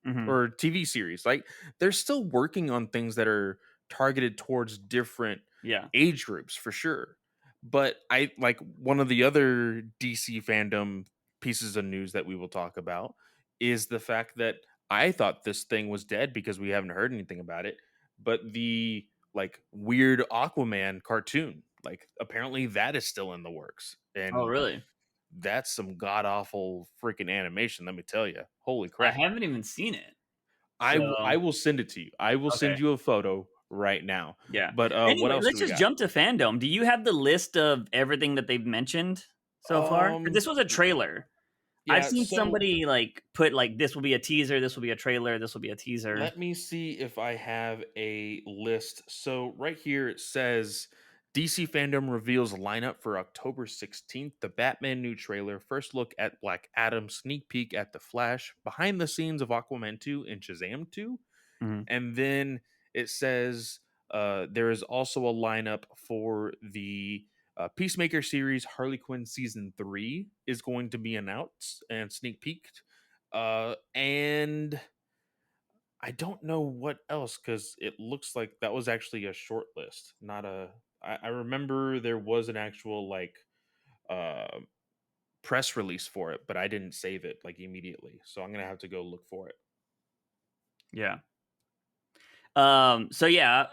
Hmm. or TV series? Like they're still working on things that are targeted towards different Yeah. age groups for sure. But I like one of the other DC fandom pieces of news that we will talk about is the fact that I thought this thing was dead because we haven't heard anything about it. But the like weird Aquaman cartoon, like apparently that is still in the works. Oh, And really? that's some god awful freaking animation, let me tell you. Holy I crap. haven't even seen it. I So, will send it to you. I will okay. send you a photo right now. Yeah. But what Anyway, else do let's we just got? jump to fandom. Do you have the list of everything that they've mentioned so far? 'Cause Um this was a trailer. I've yeah, seen so somebody, like, put, like, "This will be a teaser, this will be a trailer, this will be a teaser." let me see if I have a list. So right here it says DC fandom reveals lineup for October 16th, the Batman new trailer, first look at Black Adam, sneak peek at The Flash, behind the scenes of Aquaman 2 and Shazam 2. Mhm. And then it says there is also a lineup for the Peacemaker series. Harley Quinn season 3 is going to be announced and sneak peeked. And I don't know what else because it looks like that was actually a short list, not a. I remember there was an actual like uh, press release for it, but I didn't save it like immediately, so I'm gonna have to go look for it. Yeah. So yeah,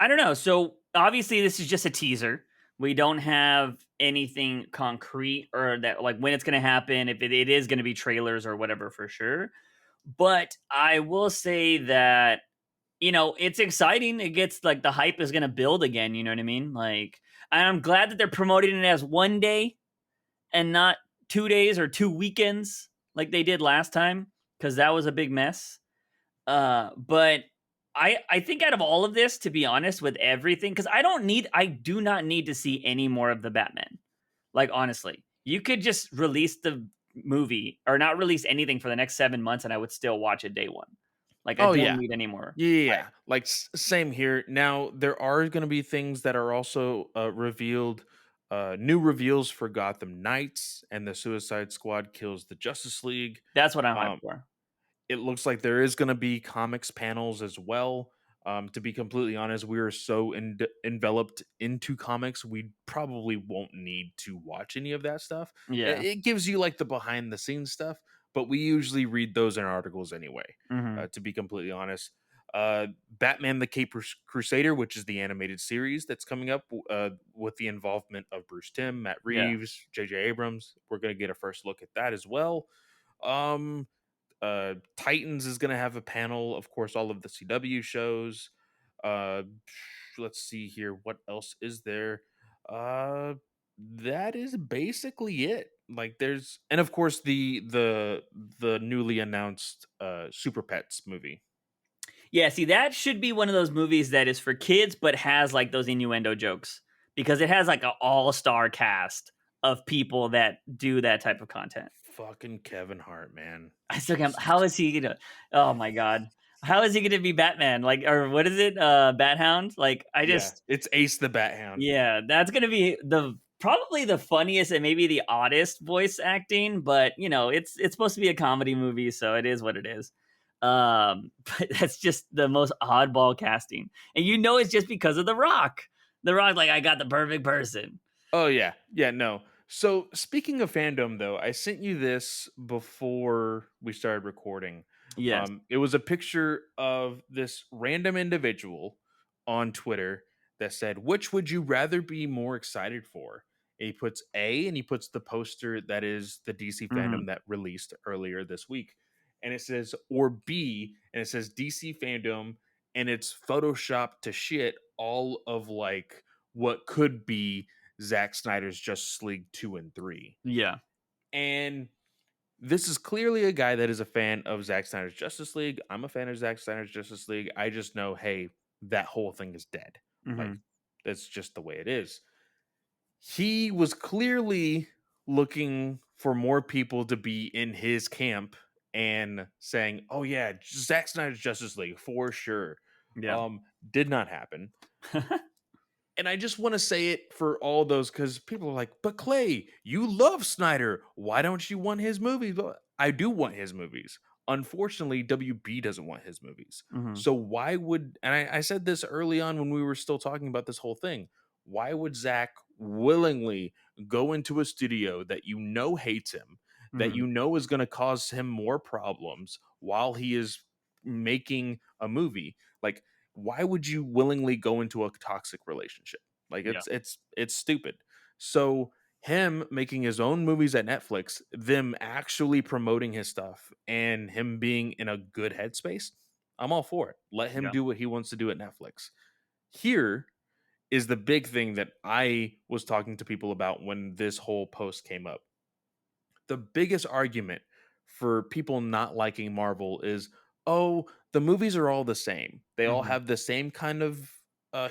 I don't know. So obviously this is just a teaser. We don't have anything concrete or that like when it's gonna happen, if it is gonna be trailers or whatever for sure. But I will say that, it's exciting. It gets like the hype is gonna build again, you know what I mean? Like, and I'm glad that they're promoting it as one day and not 2 days or 2 weekends like they did last time, because that was a big mess. But I think out of all of this, to be honest, with everything, because I do not need to see any more of the Batman. Like honestly, you could just release the movie or not release anything for the next 7 months, and I would still watch it day one. Like I Oh don't yeah, need any more yeah, yeah, hype. yeah. Like same here. Now there are going to be things that are also revealed. New reveals for Gotham Knights and the Suicide Squad kills the Justice League. That's what I'm hyped Um, for. it looks like there is going to be comics panels as well. To be completely honest, we are so enveloped into comics, we probably won't need to watch any of that stuff. It, Yeah. it gives you like the behind the scenes stuff, but we usually read those in articles anyway. Hmm. To be completely honest, Batman: The Caped Crusader, which is the animated series that's coming up with the involvement of Bruce Timm, Matt Yeah. Reeves, J.J. Abrams, we're going to get a first look at that as well. Um, Titans is going to have a panel, of course, all of the CW shows. Uh, let's see here. What else is there? Uh, that is basically it. Like there's, and of course the newly announced Super Pets movie. Yeah, see, that should be one of those movies that is for kids, but has like those innuendo jokes because it has like an all-star cast of people that do that type of content. Fucking Kevin Hart, man. I still can't. How Just is he gonna? Oh my god, how is he gonna be Batman? Like, or what is it? Bat Hound? Like, I yeah, just, it's Ace the Bat Hound. yeah, that's gonna be the probably the funniest and maybe the oddest voice acting. But it's supposed to be a comedy movie, so it is what it is. But that's just the most oddball casting, and it's just because of The Rock. The Rock, like, I got the perfect person. Oh yeah. Yeah, no. So speaking of fandom though, I sent you this before we started recording. Yes. It was a picture of this random individual on Twitter that said, "Which would you rather be more excited for?" And he puts A, and he puts the poster that is the DC Mhm. fandom that released earlier this week. And it says, or B, and it says DC fandom, and it's photoshopped to shit all of like what could be Zack Snyder's Justice League 2 and 3. Yeah. And this is clearly a guy that is a fan of Zack Snyder's Justice League. I'm a fan of Zack Snyder's Justice League. I just know, hey, that whole thing is dead. Like, Mhm. that's just the way it is. He was clearly looking for more people to be in his camp and saying, "Oh yeah, Zack Snyder's Justice League for sure." Yeah. Did not happen. And I just want to say it for all those because people are like, "But Clay, you love Snyder. Why don't you want his movies?" Well, I do want his movies. Unfortunately, WB doesn't want his movies. Mhm. So why would, and I said this early on when we were still talking about this whole thing, why would Zach willingly go into a studio that you know hates him, that Mhm. you know is going to cause him more problems while he is making a movie? Like, why would you willingly go into a toxic relationship? Like Yeah. it's stupid. So him making his own movies at Netflix, them actually promoting his stuff and him being in a good headspace, I'm all for it. Let him Yeah. do what he wants to do at Netflix. Here is the big thing that I was talking to people about when this whole post came up. The biggest argument for people not liking Marvel is, oh, the movies are all the same. They all Mhm. have the same kind of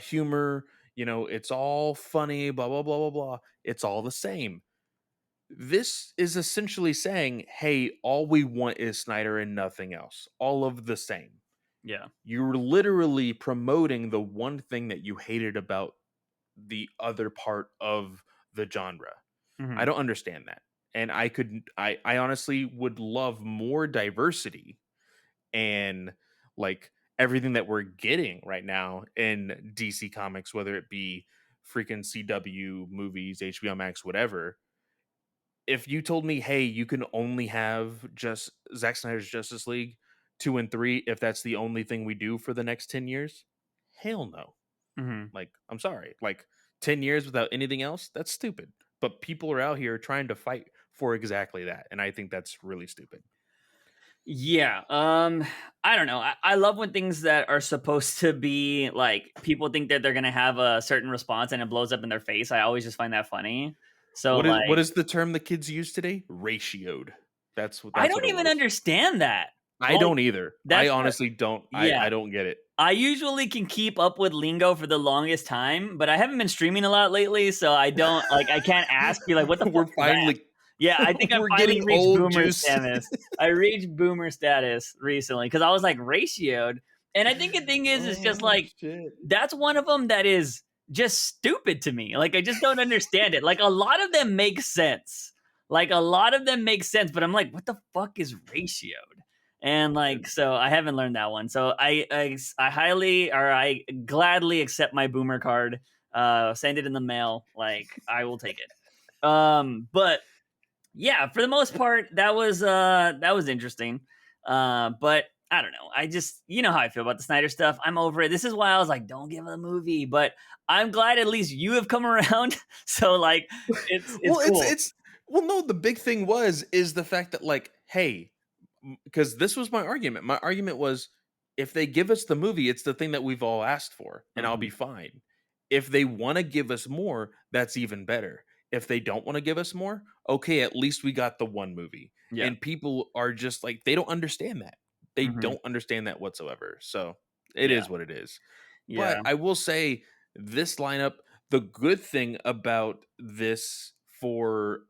humor. You know, it's all funny, blah, blah, blah, blah, blah. It's all the same. This is essentially saying, hey, all we want is Snyder and nothing else. All of the same. Yeah. You're literally promoting the one thing that you hated about the other part of the genre. I Mhm. don't understand that. And I honestly would love more diversity and like everything that we're getting right now in DC Comics, whether it be freaking CW movies, HBO Max, whatever. If you told me, hey, you can only have just Zack Snyder's Justice League 2 and 3 if that's the only thing we do for the next 10 years, hell no. Mhm. Like, I'm sorry. Like 10 years without anything else, that's stupid. But people are out here trying to fight for exactly that. And I think that's really stupid. Yeah. I don't know. I love when things that are supposed to be like people think that they're gonna have a certain response and it blows up in their face. I always just find that funny. So What like is the term the kids use today? Ratioed. I That's don't what it even was. understand that. I Like don't either. I that's what honestly don't. yeah. I don't get it. I usually can keep up with lingo for the longest time, but I haven't been streaming a lot lately, so I don't like I can't ask you like what the fuck We're is that? finally Yeah, I think I we're finally getting reached old boomer juice. status. I reached boomer status recently because I was like ratioed. And I think the thing is just Oh like shit. that's one of them that is just stupid to me. Like I just don't understand it. Like a lot of them make sense. Like a lot of them make sense, but I'm like, what the fuck is ratioed? And like, so I haven't learned that one. So I highly or I gladly accept my boomer card. Send it in the mail. Like I will take it. But yeah, for the most part, that was interesting. But I don't know. I just you know how I feel about the Snyder stuff. I'm over it. This is why I was like, don't give it a movie. But I'm glad at least you have come around. So like, it's Well, cool. it's well, no, the big thing is the fact that like, hey, because this was my argument. My argument was if they give us the movie, it's the thing that we've all asked for, and I'll Mhm. be fine. If they want to give us more, that's even better. If they don't want to give us more, okay, at least we got the one movie. Yeah. And people are just like they don't understand that. They Mhm. don't understand that whatsoever. So it Yeah. is what it is. But Yeah. I will say this lineup, the good thing about this for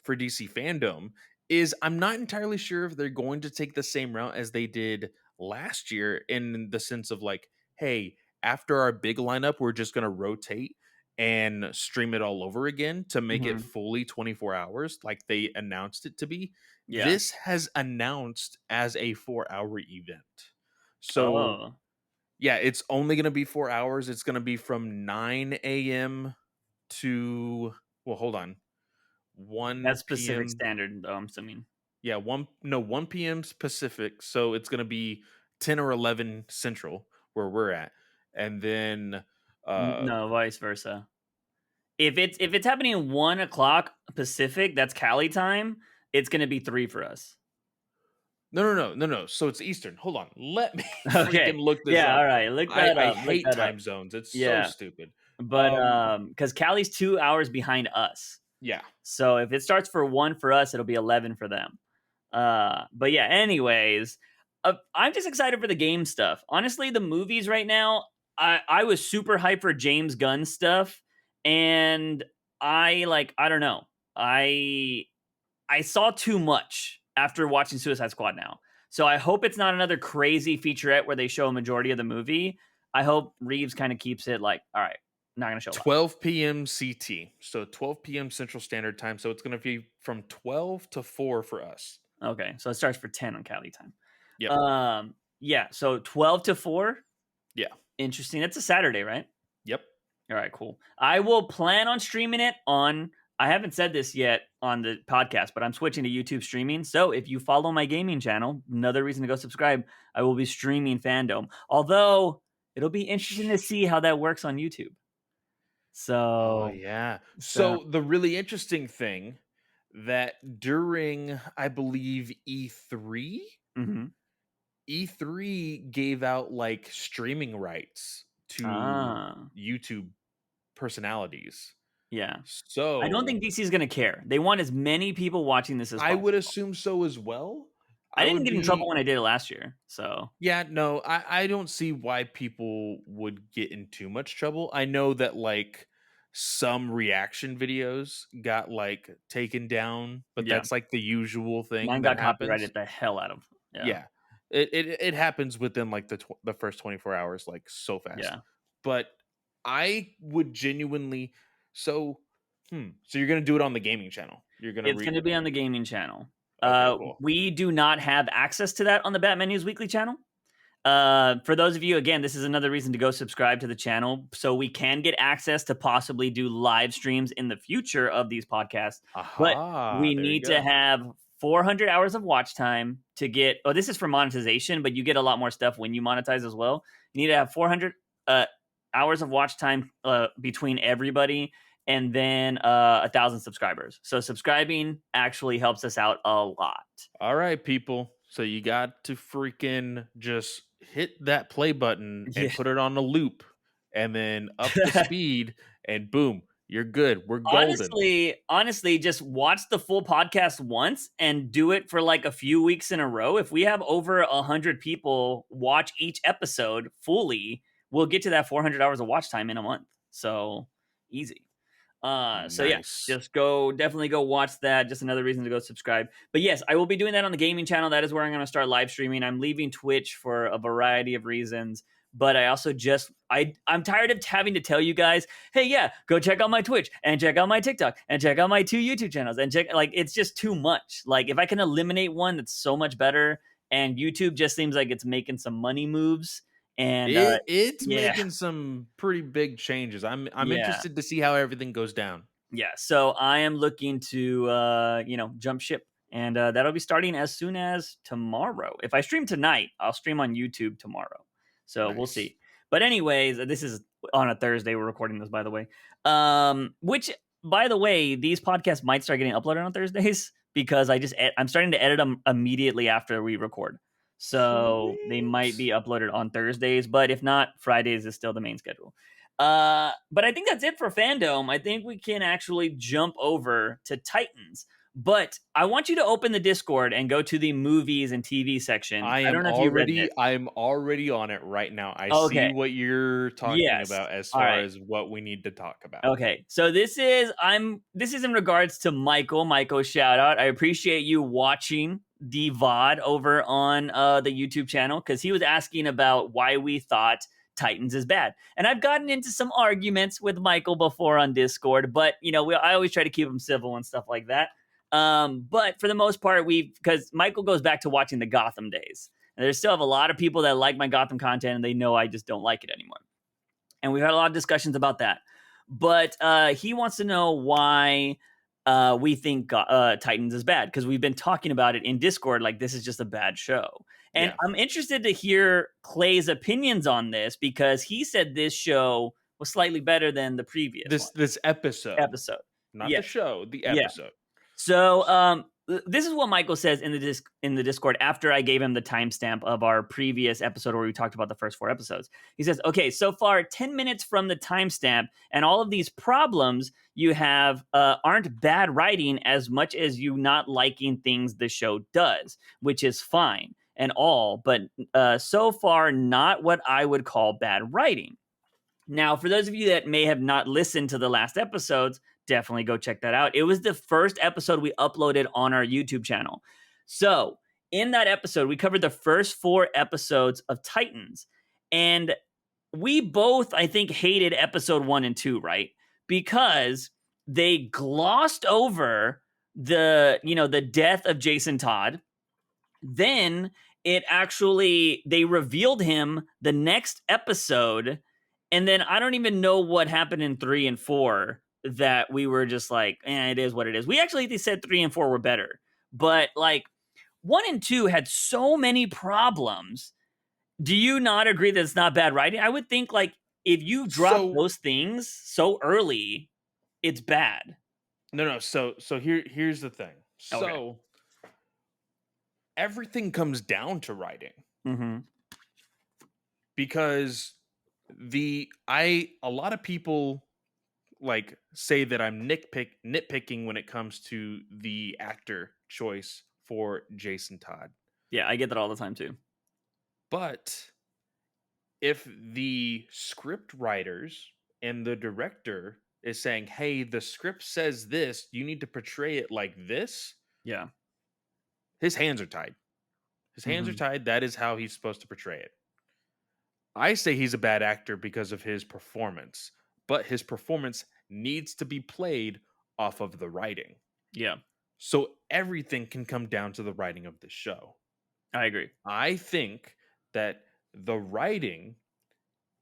DC fandom is I'm not entirely sure if they're going to take the same route as they did last year in the sense of like, hey, after our big lineup, we're just going to rotate and stream it all over again to make it Mhm. fully 24 hours like they announced it to be. Yeah. This has announced as a 4-hour event. So Oh, yeah, it's only going to be 4 hours. It's going to be from 9 a.m. to, well, hold on, that's 1 Pacific p.m. Standard, though. I'm assuming. Yeah, 1 p.m. Pacific, so it's gonna be 10 or 11 Central where we're at, and then No, vice versa. If it's happening 1 o'clock Pacific, that's Cali time. It's gonna be 3 for us. no. So it's Eastern. Hold on, let me Okay. freaking look this Yeah. up. All right. Look I that I up. Look hate that up. time zones. It's so Yeah. stupid. But Um, because Cali's 2 hours behind us. yeah, So if it starts for 1 for us, it'll be 11 for them. But yeah, anyways, I'm just excited for the game stuff. Honestly, the movies right now, I was super hyped for James Gunn stuff, and I don't know. I saw too much after watching Suicide Squad now. So I hope it's not another crazy featurette where they show a majority of the movie. I hope Reeves kind of keeps it like, all right, not gonna show a lot. 12 p.m. CT, so 12 p.m. Central Standard Time. So it's gonna be from 12 to 4 for us. Okay, so it starts for 10 on Cali time. Yep. Yeah, so 12 to 4. Yeah. Interesting. That's a Saturday, right? Yep. All right, cool. I will plan on streaming it on. I haven't said this yet on the podcast, but I'm switching to YouTube streaming. So if you follow my gaming channel, another reason to go subscribe, I will be streaming Fandom. Although it'll be interesting to see how that works on YouTube. Oh So, yeah. so So the really interesting thing that during I believe E3, mhm. E3 gave out like streaming rights to Ah, YouTube personalities. yeah. I don't So think DC is gonna care. They want as many people watching this as I would possible. assume so as well. I I didn't would get in trouble be when I did it last year. So Yeah, no, I don't see why people would get in too much trouble. I know that like some reaction videos got like taken down, but yeah, that's like the usual thing mine that got happens. copyrighted the hell out of. Yeah, Yeah. It happens within like the first 24 hours like so fast. yeah. But I would genuinely so so you're going to do it on the gaming channel. You're going to It's gonna be on the gaming channel. Okay, cool. We do not have access to that on the Batman News Weekly channel. For those of you, again, this is another reason to go subscribe to the channel so we can get access to possibly do live streams in the future of ththese podcasts. But Aha, we there you need to go. have 400 hours of watch time to get. Oh, this is for monetization, but you get a lot more stuff when you monetize as well. You need to have 400 hours of watch time between everybody, and then 1,000 subscribers. So subscribing actually helps us out a lot. All right, people. So you got to freaking just hit that play button Yeah. and put it on a loop and then up the speed and boom, you're good. We're golden. Honestly, just watch the full podcast once and do it for like a few weeks in a row. If we have over 100 people watch each episode fully, we'll get to that 400 hours of watch time in a month. So easy. So yeah, Nice. just definitely go watch that. Just another reason to go subscribe. But yes, I will be doing that on the gaming channel. That is where I'm going to start live streaming. I'm leaving Twitch for a variety of reasons. But I also I'm tired of having to tell you guys, hey, yeah, go check out my Twitch and check out my TikTok and check out my 2 YouTube channels and check, like, it's just too much. Like, if I can eliminate one, that's so much better. And YouTube just seems like it's making some money moves. And It's yeah, making some pretty big changes. I'm yeah. interested to see how everything goes down. Yeah, so I am looking to jump ship, and that'll be starting as soon as tomorrow. If I stream tonight, I'll stream on YouTube tomorrow. So we'll Nice. see. But anyways, this is on a Thursday. We're recording this, by the way. Which, by the way, these podcasts might start getting uploaded on Thursdays because I'm starting to edit them immediately after we record. So they might be Sweet. uploaded on Thursdays, but if not, Fridays is still the main schedule. But I think that's it for Fandom. I think we can actually jump over to Titans. But I want you to open the Discord and go to the movies and TV section. I don't know if you read this. I'm already on it right now. I see Okay. what you're talking Yes. about as All far right. as what we need to talk about. Okay. So this is in regards to Michael. Michael, shout out. I appreciate you watching the VOD over on the YouTube channel because he was asking about why we thought Titans is bad. And I've gotten into some arguments with Michael before on Discord, but I always try to keep him civil and stuff like that. But for the most part, because Michael goes back to watching the Gotham days. And there's still have a lot of people that like my Gotham content and they know I just don't like it anymore. And we've had a lot of discussions about that. But he wants to know why we think Titans is bad because we've been talking about it in Discord. Like, this is just a bad show. And Yeah. I'm interested to hear Clay's opinions on this because he said this show was slightly better than the previous This episode, not Yeah. the show, the Yeah. episode. So, this is what Michael says in the Discord after I gave him the timestamp of our previous episode where we talked about the first 4 episodes. He says, "Okay, so far 10 minutes from the timestamp, and all of these problems you have aren't bad writing as much as you not liking things the show does, which is fine and all, but so far not what I would call bad writing." Now, for those of you that may have not listened to the last episodes, definitely go check that out. It was the first episode we uploaded on our YouTube channel. So, in that episode, we covered the first 4 episodes of Titans. And we both, I think, hated episode 1 and 2, right? Because they glossed over the death of Jason Todd. Then they revealed him the next episode. And then I don't even know what happened in 3 and 4 that we were just like, it is what it is. We actually said 3 and 4 were better. But like 1 and 2 had so many problems. Do you not agree that it's not bad writing? I would think like if you drop those things so early, it's bad. No. So here's the thing. So everything comes down to writing. Mm-hmm. Because a lot of people like say that I'm nitpicking when it comes to the actor choice for Jason Todd. Yeah, I get that all the time too. But if the script writers and the director is saying, "Hey, the script says this, you need to portray it like this." Yeah. His hands are tied. His hands are tied. That is how he's supposed to portray it. I say he's a bad actor because of his performance, but his performance needs to be played off of the writing. Yeah. So everything can come down to the writing of the show. I agree. I think that the writing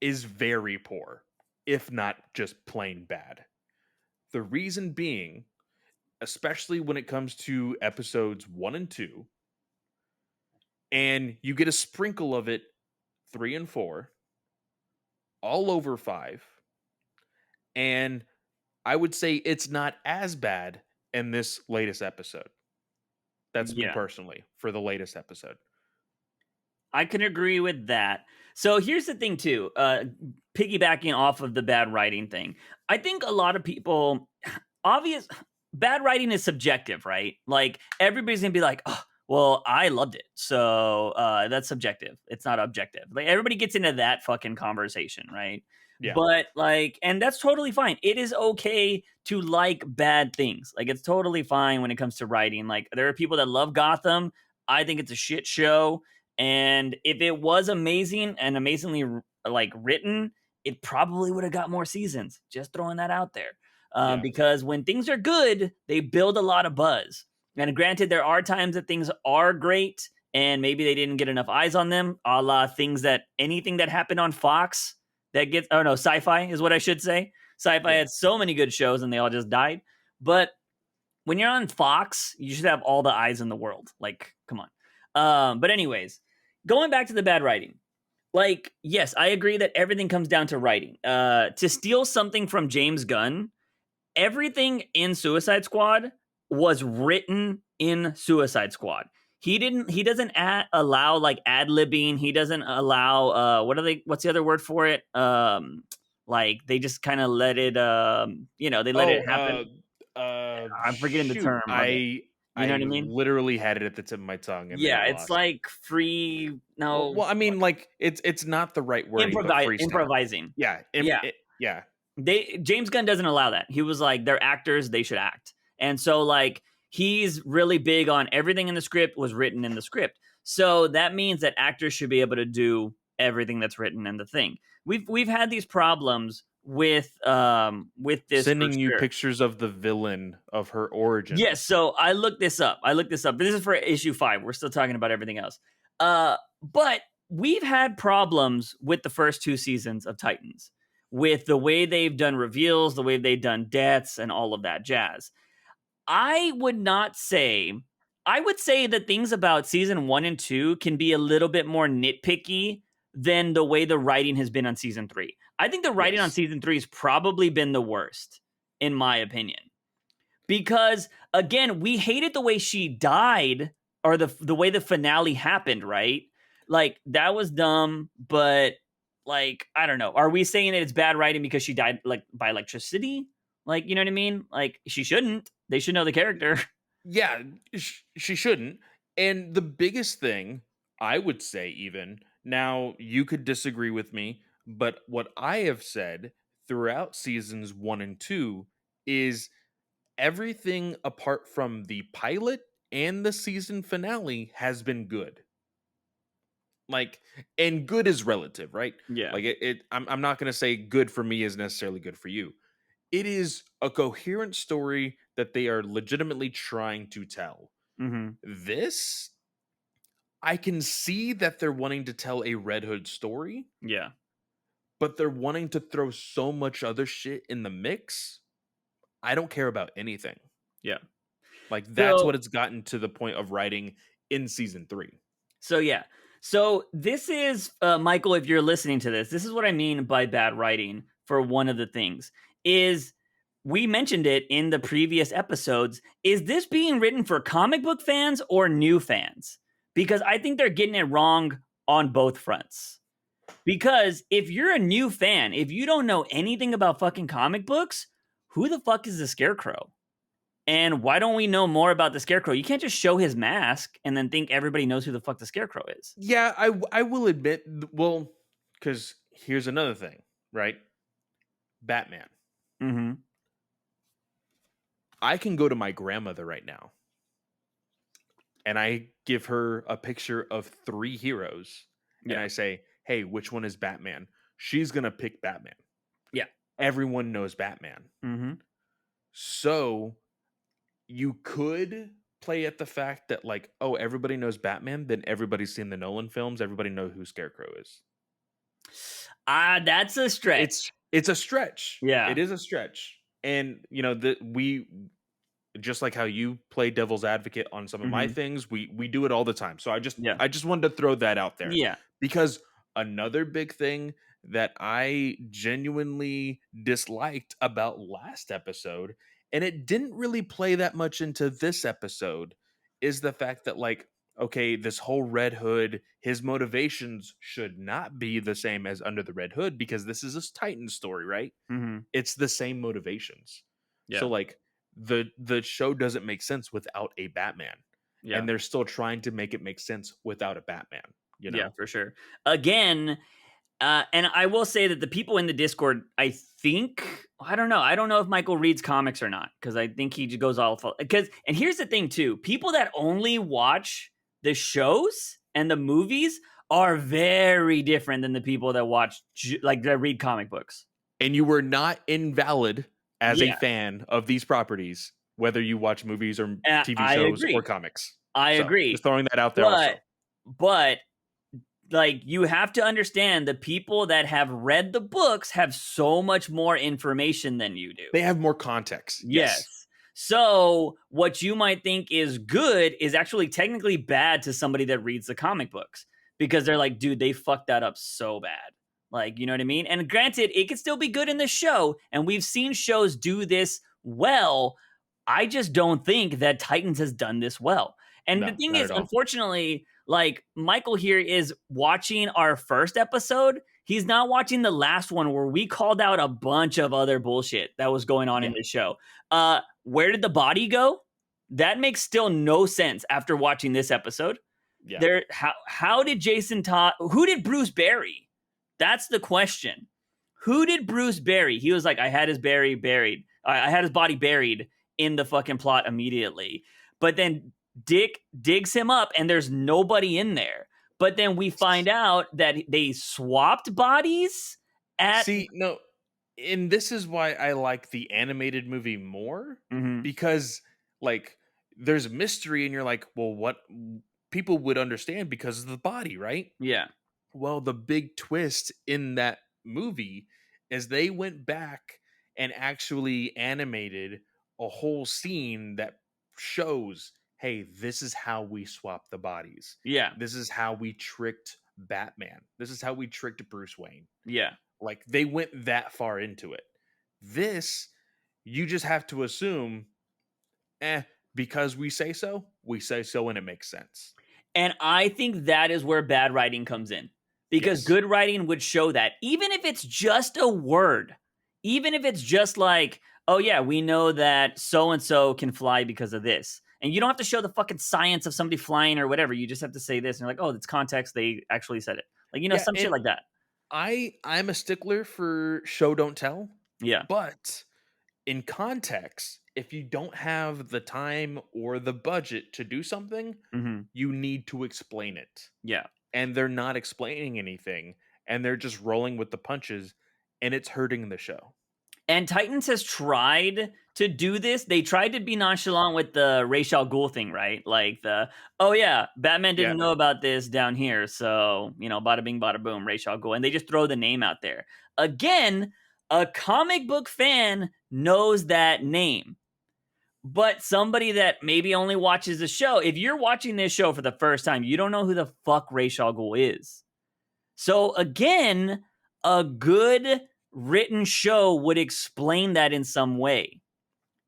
is very poor, if not just plain bad. The reason being, especially when it comes to episodes 1 and 2, and you get a sprinkle of it 3 and 4, all over 5, and I would say it's not as bad in this latest episode. That's me personally for the latest episode. I can agree with that. So here's the thing too, piggybacking off of the bad writing thing. I think a lot of people, bad writing is subjective, right? Like everybody's gonna be like, "Oh, well, I loved it." So that's subjective. It's not objective. Like everybody gets into that fucking conversation, right? Yeah. But like, and that's totally fine. It is okay to like bad things. Like it's totally fine when it comes to writing. Like there are people that love Gotham. I think it's a shit show. And if it was amazing and amazingly like written, it probably would have got more seasons. Just throwing that out there. Because when things are good, they build a lot of buzz. And granted, there are times that things are great and maybe they didn't get enough eyes on them, a la anything that happened on Fox that gets, Sci-Fi is what I should say. Sci-Fi had so many good shows and they all just died. But when you're on Fox, you should have all the eyes in the world. Like, come on. But anyways, going back to the bad writing. Like, yes, I agree that everything comes down to writing. To steal something from James Gunn, everything in Suicide Squad was written in Suicide Squad. He doesn't allow like ad-libbing. He doesn't allow what's the other word for it? Like they just kind of let it they let it happen. I'm forgetting the term. You know what I mean? Literally had it at the tip of my tongue. And it's like free. No, well, I mean, like it's not the right word. Improvising. Yeah, James Gunn doesn't allow that. He was like, they're actors, they should act, and so like he's really big on everything in the script was written in the script. So that means that actors should be able to do everything that's written in the thing. We've had these problems with this sending you pictures of the villain of her origin. Yes, so I looked this up. This is for issue 5. We're still talking about everything else. But we've had problems with the first 2 seasons of Titans with the way they've done reveals, the way they've done deaths, and all of that jazz. I would not say. I would say that things about season 1 and 2 can be a little bit more nitpicky than the way the writing has been on season 3. I think the writing on Yes. season 3 has probably been the worst, in my opinion. Because again, we hated the way she died or the way the finale happened, right? Like that was dumb, but like I don't know. Are we saying that it's bad writing because she died like by electricity? Like, you know what I mean? Like she shouldn't. They should know the character. Yeah, she shouldn't. And the biggest thing I would say, even now, you could disagree with me, but what I have said throughout seasons 1 and 2 is everything apart from the pilot and the season finale has been good. Like, and good is relative, right? Yeah. Like, I'm not going to say good for me is necessarily good for you. It is a coherent story that they are legitimately trying to tell. Mhm. This, I can see that they're wanting to tell a Red Hood story, Yeah. but they're wanting to throw so much other shit in the mix. I don't care about anything. Yeah. Like, that's So what it's gotten to the point of writing in season 3. So yeah. So this is Michael, if you're listening to this is what I mean by bad writing for one of the things is we mentioned it in the previous episodes. Is this being written for comic book fans or new fans? Because I think they're getting it wrong on both fronts. Because if you're a new fan, if you don't know anything about fucking comic books, who the fuck is the Scarecrow? And why don't we know more about the Scarecrow? You can't just show his mask and then think everybody knows who the fuck the Scarecrow is. Yeah, I will admit, well, because here's another thing, right? Batman. Mm-hmm. I can go to my grandmother right now and I give her a picture of 3 heroes and Yeah. I say, "Hey, which one is Batman?" She's going to pick Batman. Yeah. Everyone knows Batman. Mm-hmm. So, you could play at the fact that like, oh, everybody knows Batman, then everybody's seen the Nolan films, everybody knows who Scarecrow is. That's a It's a stretch. Yeah. It is a stretch. And you know, that we just like how you play devil's advocate on some of my Mm-hmm. things, we do it all the time. So Yeah. I just wanted to throw that out there Yeah. because another big thing that I genuinely disliked about last episode, and it didn't really play that much into this episode, is the fact that like, okay, this whole Red Hood, his motivations should not be the same as under the Red Hood because this is a Titan story, right? Mm-hmm. It's the same motivations. So Yeah. like the show doesn't make sense without a Batman. Yeah. And they're still trying to make it make sense without a Batman, you Yeah, know? for sure. Again, and I will say that the people in the Discord, I think, I don't know. I don't know if Michael reads comics or not because I think he just goes all because. And here's the thing too: people that only watch the shows and the movies are very different than the people that watch like that read comic books. And you were not invalid as a Yeah, fan of these properties, whether you watch movies or TV I shows or agree. comics. I So just agree. throwing that out there But also. but like you have to understand the people that have read the books have so much more information than you do. They have more context. Yes. Yes. So what you might think is good is actually technically bad to somebody that reads the comic books because they're like, dude, they fucked that up so bad. Like, you know what I mean? And granted, it could still be good in the show, and we've seen shows do this well. I just don't think that Titans has done this well. And the No, thing not is, at all. unfortunately, like Michael here is watching our first episode. He's not watching the last one where we called out a bunch of other bullshit that was going on in Yeah. the show. Where did the body go? That makes still no sense after watching this episode. Yeah. There, how did Jason Todd? Who did Bruce bury? That's the question. Who did Bruce bury? He was like, I had his buried. I had his body buried in the fucking plot immediately. But then Dick digs him up, and there's nobody in there. But then we find out that they swapped bodies at. See, no, and this is why I like the animated movie more Mhm. because like there's mystery and you're like, well, what people would understand because of the body, right? Yeah. Well, the big twist in that movie is they went back and actually animated a whole scene that shows, hey, this is how we swap the bodies. Yeah. This is how we tricked Batman. This is how we tricked Bruce Wayne. Yeah. Like, they went that far into it. This, you just have to assume, because we say so and it makes sense. And I think that is where bad writing comes in. Because Yes. good writing would show that. Even if it's just a word, even if it's just like, oh yeah, we know that so-and-so can fly because of this. And you don't have to show the fucking science of somebody flying or whatever. You just have to say this. And you're like, oh, it's context. They actually said it. Like, Yeah, some shit like that. I'm a stickler for show don't tell. Yeah. But in context, if you don't have the time or the budget to do something, Mm-hmm. you need to explain it. Yeah. And they're not explaining anything, and they're just rolling with the punches, and it's hurting the show. And Titans has tried to do this. They tried to be nonchalant with the Ra's al Ghul thing, right? Like oh yeah, Batman didn't know about this down here, so bada bing, bada boom, Ra's al Ghul, and they just throw the name out there. Again, a comic book fan knows that name, but somebody that maybe only watches the show, if you're watching this show for the first time, you don't know who the fuck Ra's al Ghul is. So again, a good written show would explain that in some way,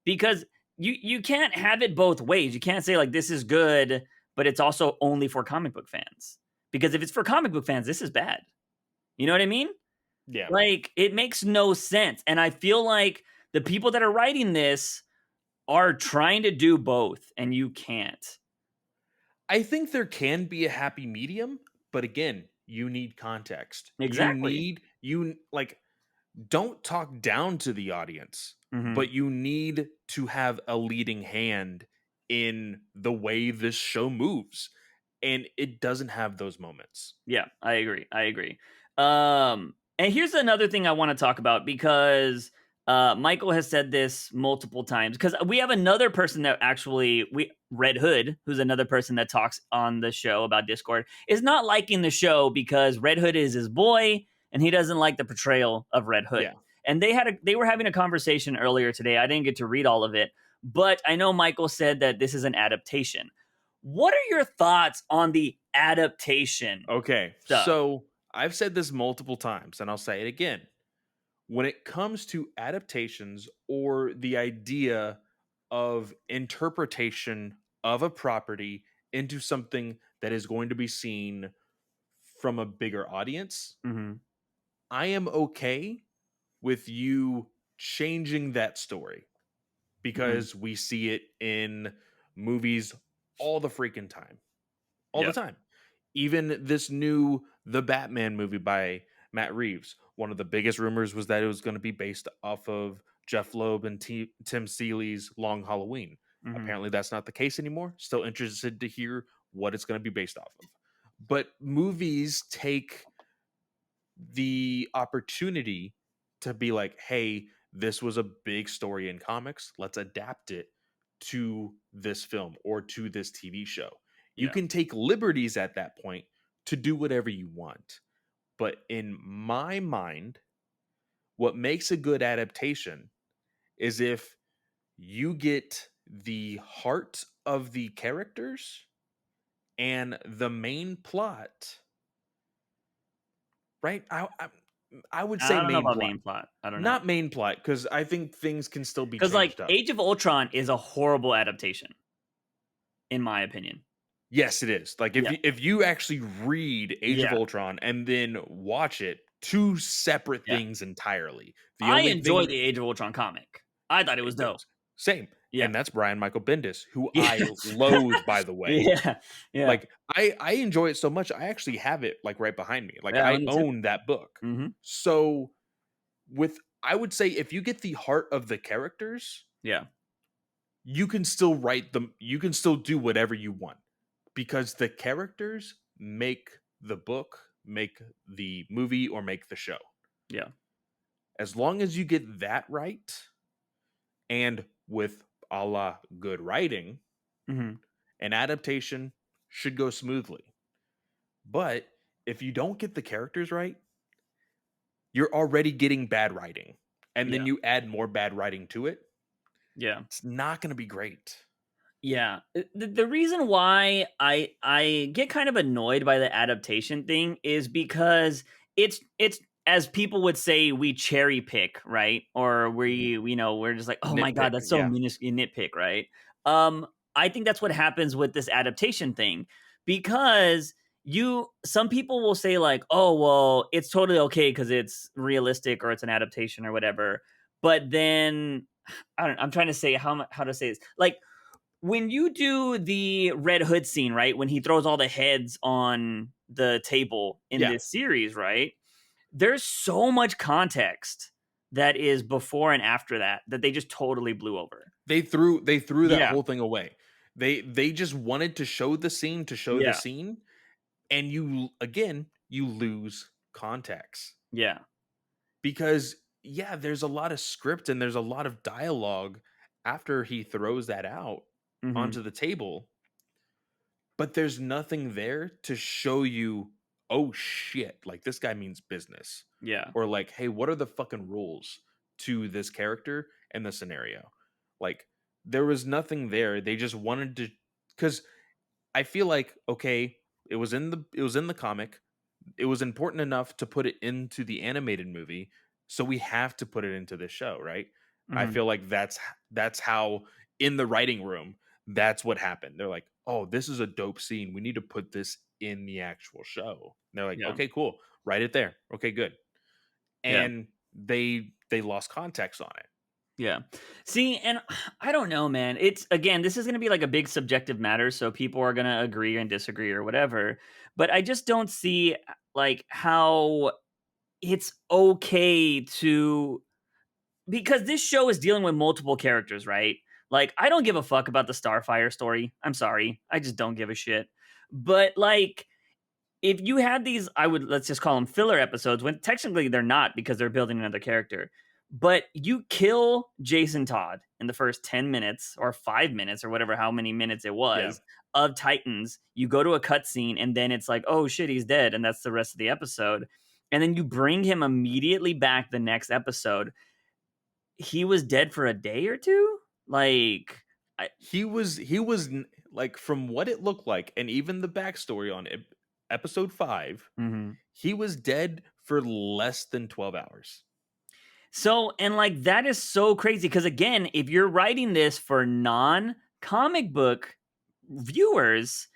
because you can't have it both ways. You can't say like this is good, but it's also only for comic book fans, because if it's for comic book fans, this is bad. You know what I mean? Yeah. Like, it makes no sense. And I feel like the people that are writing this are trying to do both, and you can't. I think there can be a happy medium, but again, you need context. Exactly. You like, don't talk down to the audience, but you need to have a leading hand in the way this show moves. And it doesn't have those moments. Yeah, I agree. And here's another thing I want to talk about, because Michael has said this multiple times, because we have another person that Red Hood, who's another person that talks on the show about Discord, is not liking the show because Red Hood is his boy and he doesn't like the portrayal of Red Hood. Yeah. And they were having a conversation earlier today. I didn't get to read all of it, but I know Michael said that this is an adaptation. What are your thoughts on the adaptation? Okay. Stuff? So I've said this multiple times, and I'll say it again. When it comes to adaptations or the idea of interpretation of a property into something that is going to be seen from a bigger audience, I am okay with you changing that story, because we see it in movies all the freaking time. All the time. Even this new The Batman movie by Matt Reeves, one of the biggest rumors was that it was going to be based off of Jeff Loeb and Tim Seeley's Long Halloween. Apparently that's not the case anymore. Still interested to hear what it's going to be based off of. But movies take the opportunity to be like, hey, this was a big story in comics. Let's adapt it to this film or to this TV show. You can take liberties at that point to do whatever you want. But in my mind, what makes a good adaptation is if you get the heart of the characters and the main plot, right? I would say I don't know main about plot. main plot. I don't know. Not main plot, because I think things can still be Because changed like up. Age of Ultron is a horrible adaptation, in my opinion. Yes, it is. Like, if you actually read Age of Ultron and then watch it, two separate things entirely. I enjoy the Age of Ultron comic. I thought it was dope. Same. Yeah. And that's Brian Michael Bendis, who I loathe, by the way. Yeah. Like, I enjoy it so much, I actually have it like right behind me. Like, Yeah, I me too. own that book. So I would say if you get the heart of the characters, you can still write them, you can still do whatever you want, because the characters make the book, make the movie, or make the show. Yeah. As long as you get that right, and with a la good writing, an adaptation should go smoothly. But if you don't get the characters right, you're already getting bad writing. And then you add more bad writing to it. Yeah. It's not going to be great. Yeah. The reason why I get kind of annoyed by the adaptation thing is because it's as people would say, we cherry pick, right? Or we're just like, oh my god, Nitpick. that's so Yeah. minuscule, nitpick, right? Um, I think that's what happens with this adaptation thing, because some people will say like, oh well, it's totally okay because it's realistic or it's an adaptation or whatever. But then I'm trying to say how to say this. Like, when you do the Red Hood scene, right? When he throws all the heads on the table in Yeah. this series, right? There's so much context that is before and after that they just totally blew over. They threw that Yeah. whole thing away. They just wanted to show the scene to show the Yeah. scene, and you lose context. Yeah. Because yeah, there's a lot of script and there's a lot of dialogue after he throws that out Mhm. onto the table, but there's nothing there to show you, oh shit, like this guy means business. Yeah. Or like, hey, what are the fucking rules to this character and the scenario? Like, there was nothing there. They just wanted to, because I feel like, okay, it was in the comic. It was important enough to put it into the animated movie, so we have to put it into this show, right? I Mhm. feel like that's how, in the writing room, that's what happened. They're like, "Oh, this is a dope scene. We need to put this in the actual show." And they're like, Yeah. "Okay, cool. Write it there. Okay, good." Yeah. And they lost context on it. Yeah. See, and I don't know, man. It's again, this is going to be like a big subjective matter, so people are going to agree and disagree or whatever. But I just don't see like how it's okay to, because this show is dealing with multiple characters, right? Like, I don't give a fuck about the Starfire story. I'm sorry. I just don't give a shit. But like, if you had these, let's just call them filler episodes, when technically they're not because they're building another character. But you kill Jason Todd in the first 10 minutes or 5 minutes or whatever, how many minutes it Yeah. was of Titans. You go to a cutscene and then it's like, oh shit, he's dead. And that's the rest of the episode. And then you bring him immediately back the next episode. He was dead for a day or two. Like, Like, from what it looked like, and even the backstory on episode 5, mhm. he was dead for less than 12 hours. So, and like that is so crazy because again, if you're writing this for non-comic book viewers,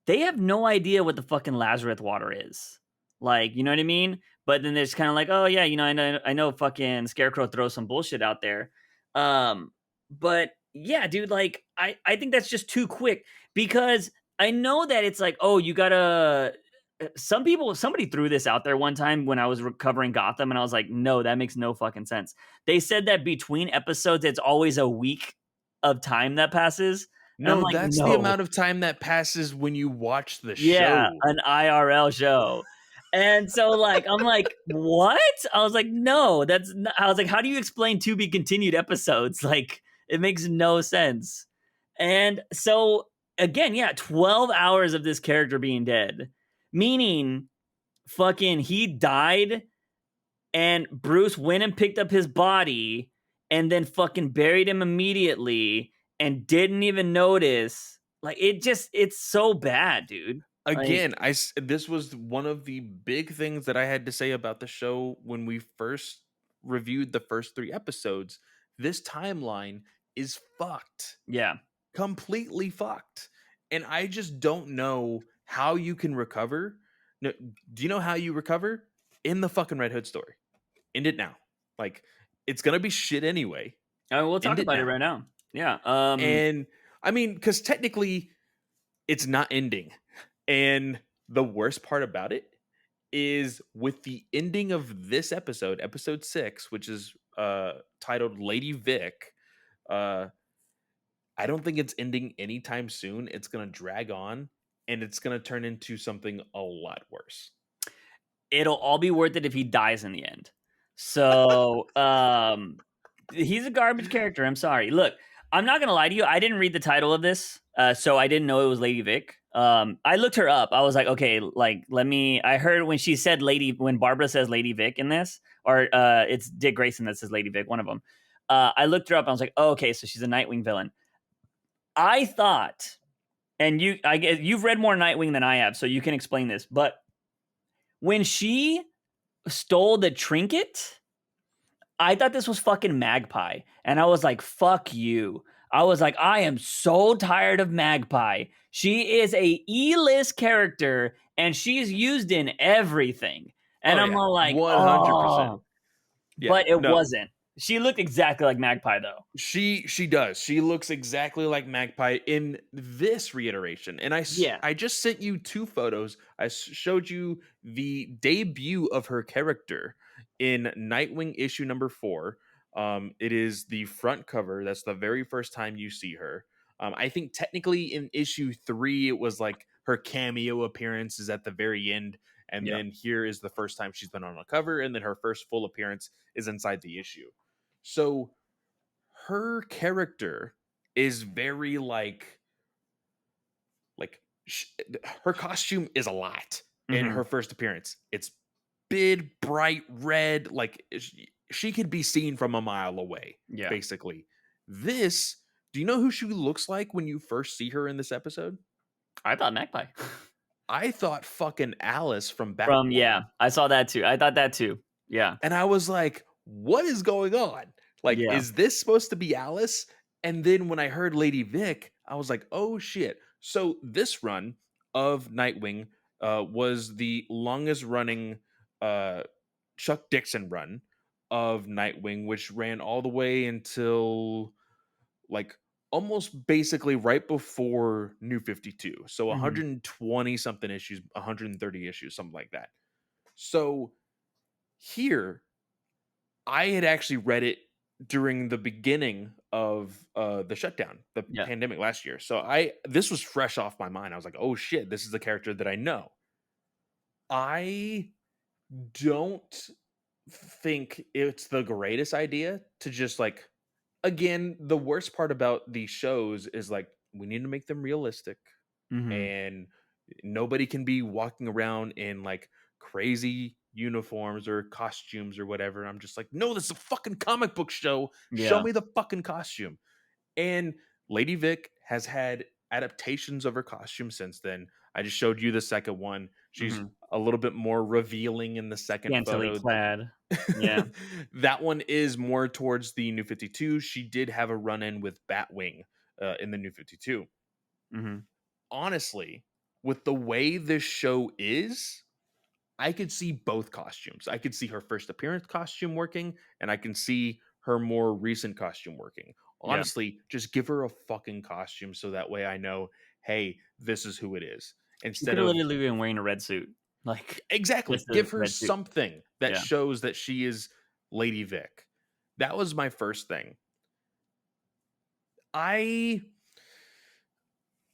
they have no idea what the fucking Lazarus water is. Like, you know what I mean? But then there's kind of like, oh yeah, I know fucking Scarecrow throws some bullshit out there. But yeah, dude, like I think that's just too quick, because I know that it's like, oh, you gotta somebody threw this out there one time when I was recovering Gotham, and I was like, no, that makes no fucking sense. They said that between episodes, it's always a week of time that passes. And I'm No, like, that's the no. amount of time that passes when you watch the Yeah, show. an IRL show. And so, like, I'm like, "What?" I was like, "No, that's not." I was like, "How do you explain to be continued episodes?" Like, it makes no sense. And so, again, yeah, 12 hours of this character being dead, meaning fucking he died and Bruce went and picked up his body and then fucking buried him immediately and didn't even notice. Like, it's so bad, dude. Like, Again, this was one of the big things that I had to say about the show when we first reviewed the first 3 episodes. This timeline is fucked. yeah. Completely fucked. And I just don't know how you can recover. No, do you know how you recover? In the fucking Red Hood story. End it now. Like, it's gonna be shit anyway. We'll End talk it about it now. right now. Yeah. And I mean, because technically it's not ending. And the worst part about it is, with the ending of this episode, episode 6, which is titled Lady Vic, uh I don't think it's ending anytime soon. It's gonna drag on, and it's gonna turn into something a lot worse. It'll all be worth it if he dies in the end. So, he's a garbage character. I'm sorry. Look, I'm not gonna lie to you. I didn't read the title of this, so I didn't know it was Lady Vic. I looked her up. I was like, okay, like let me. I heard when she said when Barbara says Lady Vic in this, or it's Dick Grayson that says Lady Vic, one of them. I looked her up. And I was like, oh, okay, so she's a Nightwing villain. I thought, and I guess you've read more Nightwing than I have, so you can explain this. But when she stole the trinket, I thought this was fucking Magpie. And I was like, fuck you. I was like, I am so tired of Magpie. She is a E-list character and she's used in everything. And Oh I'm yeah, all like, 100%. oh, Yeah, but it no. wasn't. She looked exactly like Magpie though. She does. She looks exactly like Magpie in this reiteration. And Yeah. I just sent you 2 photos. Showed you the debut of her character in Nightwing issue number 4. It is the front cover. That's the very first time you see her. I think technically in issue 3 it was like her cameo appearance is at the very end, and Yeah. then here is the first time she's been on a cover, and then her first full appearance is inside the issue. So her character is very sh- her costume is a lot in Mm-hmm. her first appearance. It's big, bright red, like she could be seen from a mile away, Yeah. basically. This, do you know who she looks like when you first see her in this episode? I thought Magpie. I thought fucking Alice from Yeah, Batwoman. I saw that too. I thought that too. Yeah. And I was like, what is going on? Like, Yeah. is this supposed to be Alice? And then when I heard Lady Vic, I was like, oh shit. So this run of Nightwing was the longest running Chuck Dixon run of Nightwing, which ran all the way until like almost basically right before New 52. So Mm-hmm. 120 something issues, 130 issues, something like that. So here I had actually read it during the beginning of the shutdown, the Yeah. pandemic last year. So this was fresh off my mind. I was like, "Oh shit, this is a character that I know." I don't think it's the greatest idea to just like, again, the worst part about these shows is like we need to make them realistic, Mm-hmm. and nobody can be walking around in like crazy uniforms or costumes or whatever. I'm just like, no, this is a fucking comic book show. Show Yeah. me the fucking costume. And Lady Vic has had adaptations of her costume since then. I just showed you the second one. She's Mm-hmm. a little bit more revealing in the second Scantily photo. clad. Yeah. That one is more towards the New 52. She did have a run in with Batwing in the New 52. Mm-hmm. Honestly, with the way this show is, I could see both costumes. I could see her first appearance costume working, and I can see her more recent costume working. Yeah. Honestly, just give her a fucking costume so that way I know, hey, this is who it is. She Instead could have of literally been wearing a red suit. Like exactly, just a give her red suit. something that Yeah. shows that she is Lady Vic. That was my first thing. I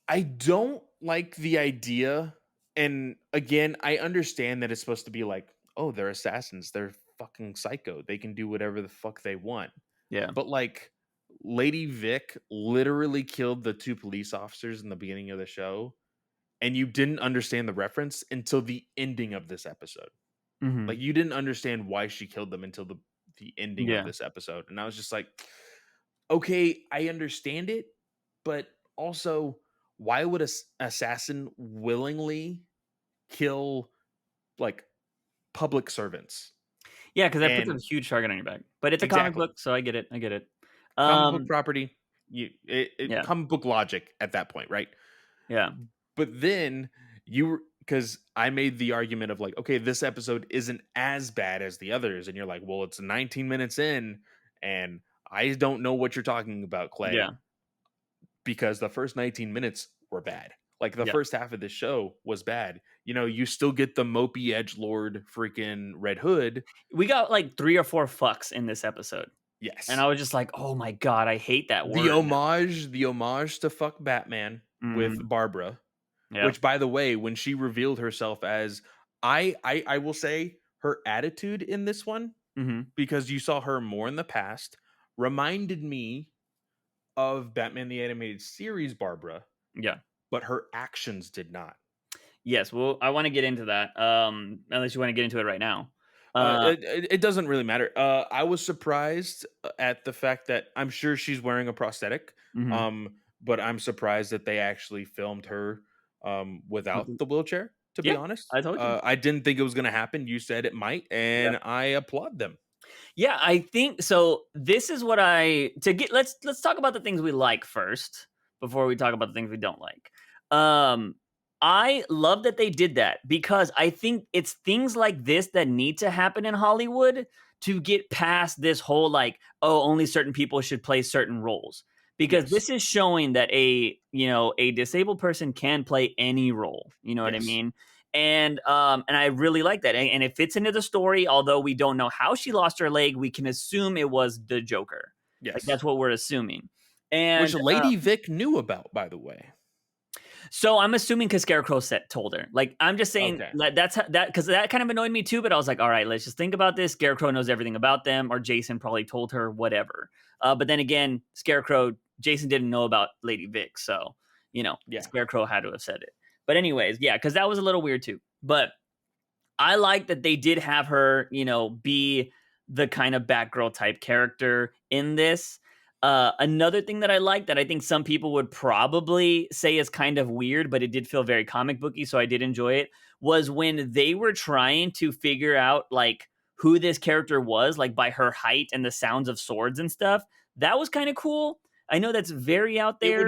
I don't like the idea. And again, I understand that it's supposed to be like, oh, they're assassins. They're fucking psycho. They can do whatever the fuck they want. Yeah. But like, Lady Vic literally killed the 2 police officers in the beginning of the show. And you didn't understand the reference until the ending of this episode. Mm-hmm. Like, you didn't understand why she killed them until the ending of Yeah. this episode. And I was just like, okay, I understand it, but also, why would a assassin willingly kill like public servants? Yeah, because that puts a And huge target on your back. But it's a comic exactly, book, so I get it. I get it. comic book property, Yeah. comic book logic at that point, right? Yeah. But then because I made the argument of like, okay, this episode isn't as bad as the others, and you're like, well, it's 19 minutes in, and I don't know what you're talking about, Clay, Yeah. because the first 19 minutes were bad. Like the Yeah. first half of the show was bad. You know, you still get the mopey edge lord freaking Red Hood. We got like 3 or 4 fucks in this episode. And I Yes. was just like, oh my God, I hate that The word. homage to fuck Batman with Mhm. Barbara, Yeah. which by the way, when she revealed herself as I will say her attitude in this one, Mhm. because you saw her more in the past, reminded me of Batman the Animated Series Barbara, Yeah. but her actions did not. Yes, well, I wanna get into that, unless you wanna get into it right now. Uh, It doesn't really matter. I was surprised at the fact that I'm sure she's wearing a prosthetic, mhm. but I'm surprised that they actually filmed her With without the the wheelchair. To be Yeah, honest, I told you. I didn't think it was going to happen. You said it might, Yeah. and I applaud them. Yeah, I think so. This is what I to get. Let's talk about the things we like first before we talk about the things we don't like. Um, I love that they did that because I think it's things like this that need to happen in Hollywood to get past this whole like, oh, only certain people should play certain roles. Because Yes, this is showing that a disabled person can play any role. You know what I yes, mean? And I really like that, and it fits into the story. Although we don't know how she lost her leg, we can assume it was the Joker. Like yes. that's what we're assuming. And Which Lady Vic knew about, by the way. so I'm assuming because Scarecrow told her. Like I'm just saying Okay. that's that because that kind of annoyed me too. But I was like, all right, let's just think about this. Scarecrow knows everything about them, or Jason probably told her whatever. But then again, Jason didn't know about Lady Vic, so Yeah. Scarecrow had to have said it. But anyways, yeah, because that was a little weird too. But I like that they did have her, be the kind of Batgirl type character in this. Another thing that I like that I think some people would probably say is kind of weird, but it did feel very comic booky, so I did enjoy it, was when they were trying to figure out like who this character was, like by her height and the sounds of swords and stuff. That was kind of cool. I know that's very out there.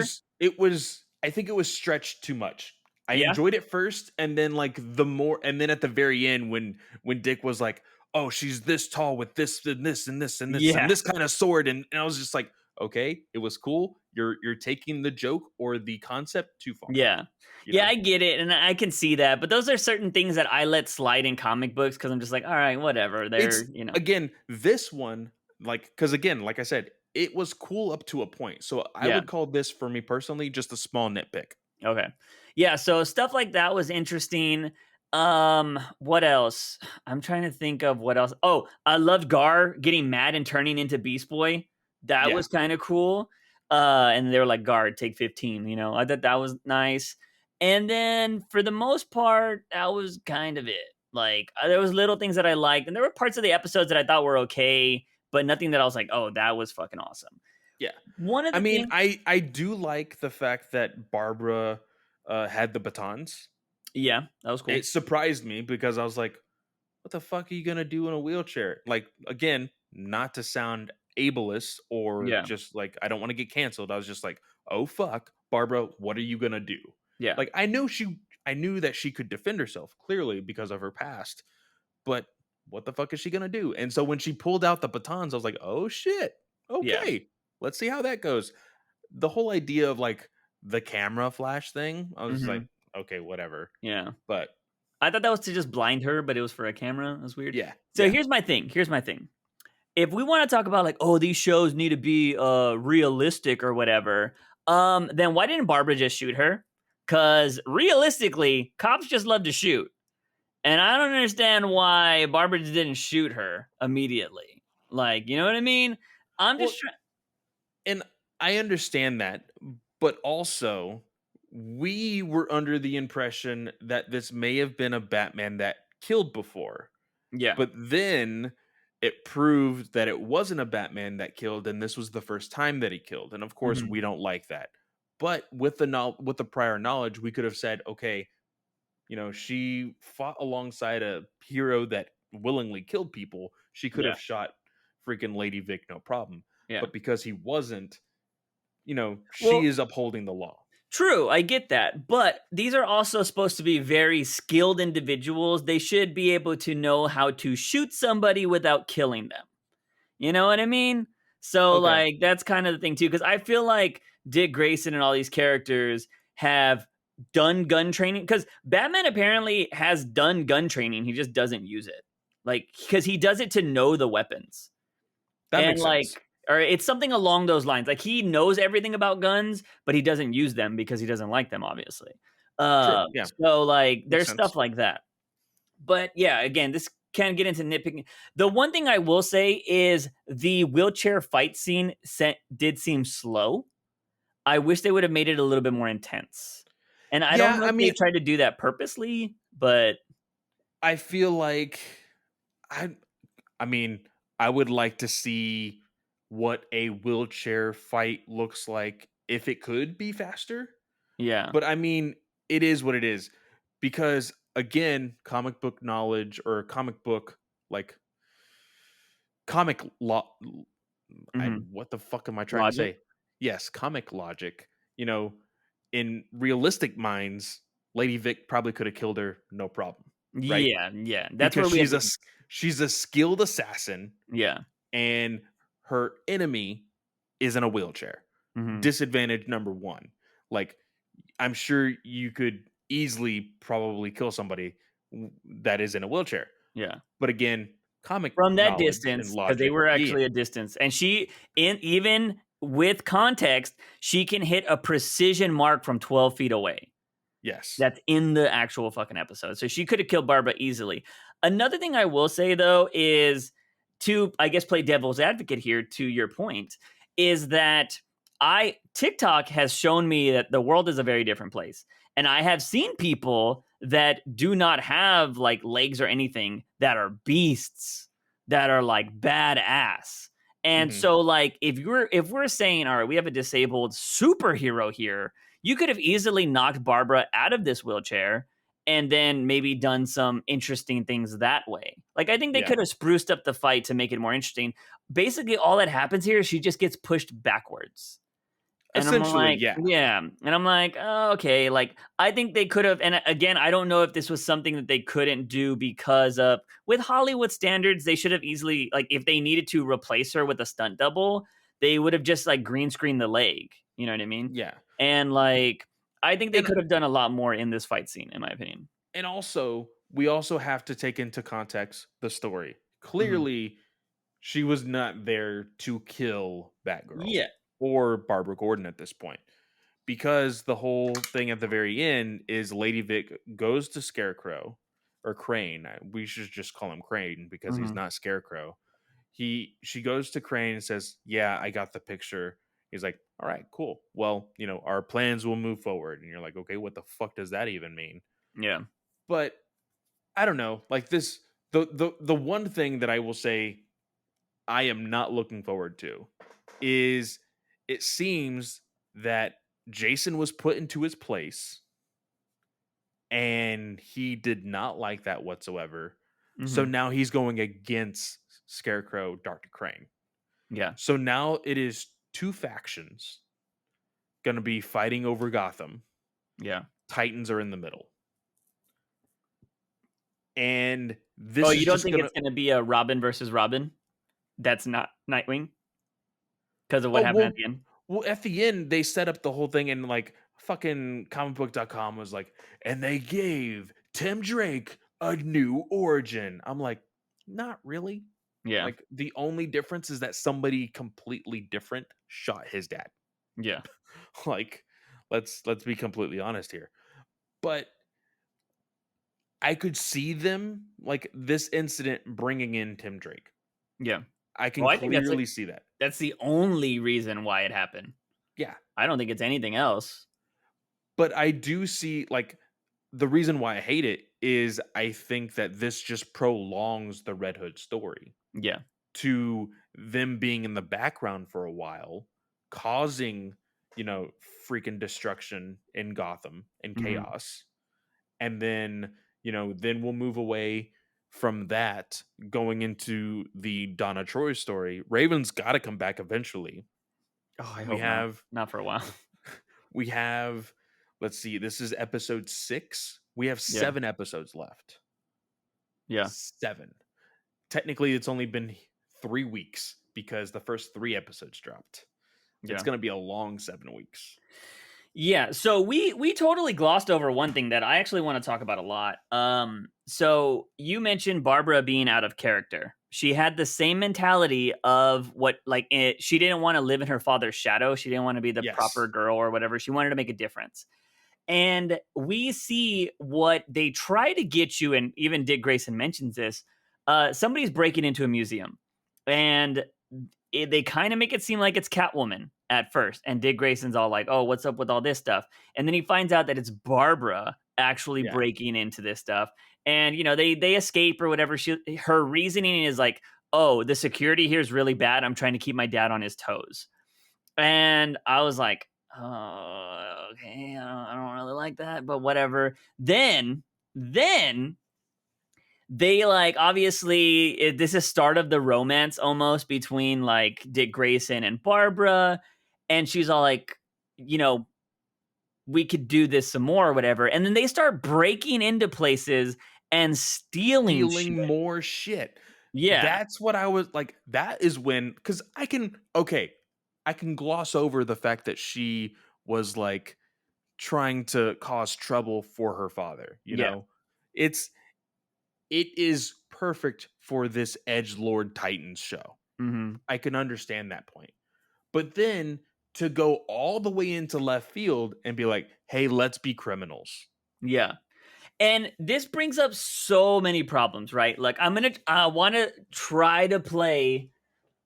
I think it was stretched too much. I Yeah. enjoyed it first, and then like and then at the very end when Dick was like, "Oh, she's this tall with this and this and this and this and Yeah. this kind of sword," and I was just like, "Okay, it was cool. You're taking the joke or the concept too far." Yeah. You Yeah, know, I get it, and I can see that, but those are certain things that I let slide in comic books because 'cause I'm just like, "All right, whatever." it's They're. again this one like because again, like I said, it was cool up to a point. So I Yeah, would call this for me personally just a small nitpick. okay. Yeah, so stuff like that was interesting. What else? I'm trying to think of what else. Oh, I loved Gar getting mad and turning into Beast Boy. That Yeah. was kinda cool. And they were like, "Gar, take 15," I thought that was nice. And then for the most part, that was kind of it. Like, there was little things that I liked, and there were parts of the episodes that I thought were okay, but nothing that I was like, "Oh, that was fucking awesome." Yeah. One of I the mean, things. I do like the fact that Barbara, had the batons. Yeah, that was cool. It surprised me because I was like, "What the fuck are you gonna do in a wheelchair?" Like, again, not to sound ableist or Yeah, just like I don't wanna get canceled. I was just like, "Oh, fuck, Barbara, what are you gonna do?" yeah, Like, I knew that she could defend herself clearly because of her past, but what the fuck is she gonna do? And so when she pulled out the batons, I was like, "Oh, shit. yeah, Okay. Let's see how that goes." The whole idea of like the camera flash thing, I was just like, mhm, okay, whatever. yeah. But I thought that was to just blind her, but it was for a camera. It was weird. yeah, So yeah, here's my thing. If we wanna talk about, like, "Oh, these shows need to be, realistic or whatever," then why didn't Barbara just shoot her? Because realistically, cops just love to shoot, and I don't understand why Barbara just didn't shoot her immediately. Like, you know what I mean? I'm well, just trying. and I understand that, but also we were under the impression that this may have been a Batman that killed before. Yeah. But then it proved that it wasn't a Batman that killed, and this was the first time that he killed. And of course, Mhm. we don't like that. But with the prior knowledge, we could have said, okay, she fought alongside a hero that willingly killed people. She could Yeah. have shot freaking Lady Vic, no problem. Yeah. But because he wasn't, she Well, is upholding the law. true, I get that. But these are also supposed to be very skilled individuals. They should be able to know how to shoot somebody without killing them. You know what I mean? So, Okay. like, that's kind of the thing, too. Because I feel like Dick Grayson and all these characters have done gun training. Because Batman apparently has done gun training. He just doesn't use it. Like, because he does it to know the weapons. That And makes sense. like, or it's something along those lines. Like he knows everything about guns, but he doesn't use them because he doesn't like them, obviously. True. Yeah. So like, Makes there's sense. stuff like that. But yeah, again, this can get into nitpicking. The one thing I will say is the wheelchair fight scene did seem slow. I wish they would have made it a little bit more intense. And I don't Yeah. know I if they mean, tried to do that purposely, but I feel like I I mean, I would like to see what a wheelchair fight looks like if it could be faster. Yeah. But I mean, it is what it is because again, comic book knowledge or comic book like comic law. I Mhm. what the fuck am I trying to Logic? say? Yes, comic logic. You know, in realistic minds, Lady Vic probably could have killed her, no problem, right? Yeah, yeah. That's Because where we have to she's a skilled assassin, yeah. and her enemy is in a wheelchair. Mhm. Disadvantage number one. Like I'm sure you could easily probably kill somebody that is in a wheelchair. Yeah. But again, comic From that knowledge and distance, because they logic. were Yeah. actually a distance, and she in even with context, she can hit a precision mark from 12 feet away. Yes. That's in the actual fucking episode. So she could have killed Barbara easily. Another thing I will say though is to, I guess, play devil's advocate here to your point, is that I TikTok has shown me that the world is a very different place. And I have seen people that do not have like legs or anything that are beasts, that are like badass. And Hmm. so like if we're saying, all right, we have a disabled superhero here, you could have easily knocked Barbara out of this wheelchair and then maybe done some interesting things that way. Like, I think they Yeah. could have spruced up the fight to make it more interesting. Basically, all that happens here is she just gets pushed backwards. And I'm Essentially, like, yeah. yeah. And I'm like, oh, okay. Like, I think they could have. And again, I don't know if this was something that they couldn't do because of, with Hollywood standards, they should have easily, like, if they needed to replace her with a stunt double, they would have just, like, green screened the leg. You know what I mean? Yeah. And, like, I think they And could have done a lot more in this fight scene, in my opinion. also, we also have to take into context the story. Mhm. Clearly, she was not there to kill Batgirl Yeah. or Barbara Gordon at this point. Because the whole thing at the very end is Lady Vic goes to Scarecrow or Crane. We should just call him Crane because he's Mhm. not Scarecrow. She goes to Crane and says, "Yeah, I got the picture." He's like, "All right, cool. Well, our plans will move forward." And you're like, "Okay, what the fuck does that even mean?" Yeah. But I don't know. Like this the one thing that I will say I am not looking forward to is it seems that Jason was put into his place and he did not like that whatsoever. So Mhm. now he's going against Scarecrow, Dr. Crane. Yeah. So now it is two factions going to be fighting over Gotham. Yeah. Titans are in the middle. And Oh, this you is don't just think going it's to gonna be a Robin versus Robin? That's not Nightwing because of what Oh, happened at the end? at the end they set up the whole thing and like fucking comicbook.com was like, and they gave Tim Drake a new origin. I'm like, not really. Yeah. Like the only difference is that somebody completely different shot his dad. Yeah. Like, let's be completely honest here. But I could see them like this incident bringing in Tim Drake. Yeah. I can Well, I think clearly see that. that's the only reason why it happened. Yeah. I don't think it's anything else. But I do see like the reason why I hate it is I think that this just prolongs the Red Hood story Yeah. to them being in the background for a while, causing, you know, freaking destruction in Gotham and Mhm. chaos. And then, then we'll move away from that going into the Donna Troy story. Raven's got to come back eventually. Oh, I We hope not. have Not for a while. we have let's see, this is episode 6. We have Yeah. 7 episodes left. Yeah. 7. Technically, it's only been 3 weeks because the first 3 episodes dropped. It's Yeah. going to be a long 7 weeks. Yeah, so we totally glossed over one thing that I actually want to talk about a lot. So you mentioned Barbara being out of character. She had the same mentality of what, like, she didn't want to live in her father's shadow. She didn't want to be the proper Yes. girl or whatever. She wanted to make a difference. And we see what they try to get you, and even Dick Grayson mentions this. Somebody's breaking into a museum, and they kind of make it seem like it's Catwoman at first. And Dick Grayson's all like, "Oh, what's up with all this stuff?" And then he finds out that it's Barbara actually Yeah. breaking into this stuff. And, they escape or whatever. Her reasoning is like, oh, the security here is really bad. I'm trying to keep my dad on his toes. And I was like, oh, okay, I don't really like that, but whatever. Then they like obviously this is start of the romance almost between like Dick Grayson and Barbara, and she's all like, we could do this some more or whatever. And then they start breaking into places and stealing shit. more shit. Yeah. That's what I was like. That is when, because I can gloss over the fact that she was like trying to cause trouble for her father. It is perfect for this Edgelord Titans show. Mm-hmm. I can understand that point. But then to go all the way into left field and be like, hey, let's be criminals. Yeah. And this brings up so many problems, right? Like I want to try to play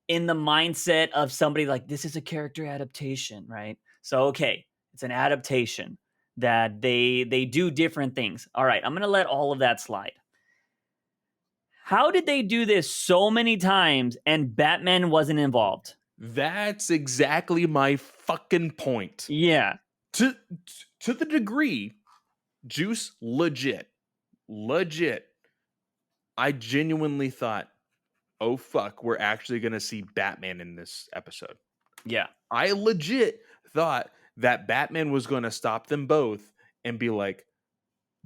in the mindset of somebody like, this is a character adaptation, right? So, okay, it's an adaptation that they do different things. All right, I'm going to let all of that slide. How did they do this so many times and Batman wasn't involved? That's exactly my fucking point. Yeah. To the degree, Juice, legit. I genuinely thought, oh fuck, we're actually going to see Batman in this episode. Yeah. I legit thought that Batman was going to stop them both and be like,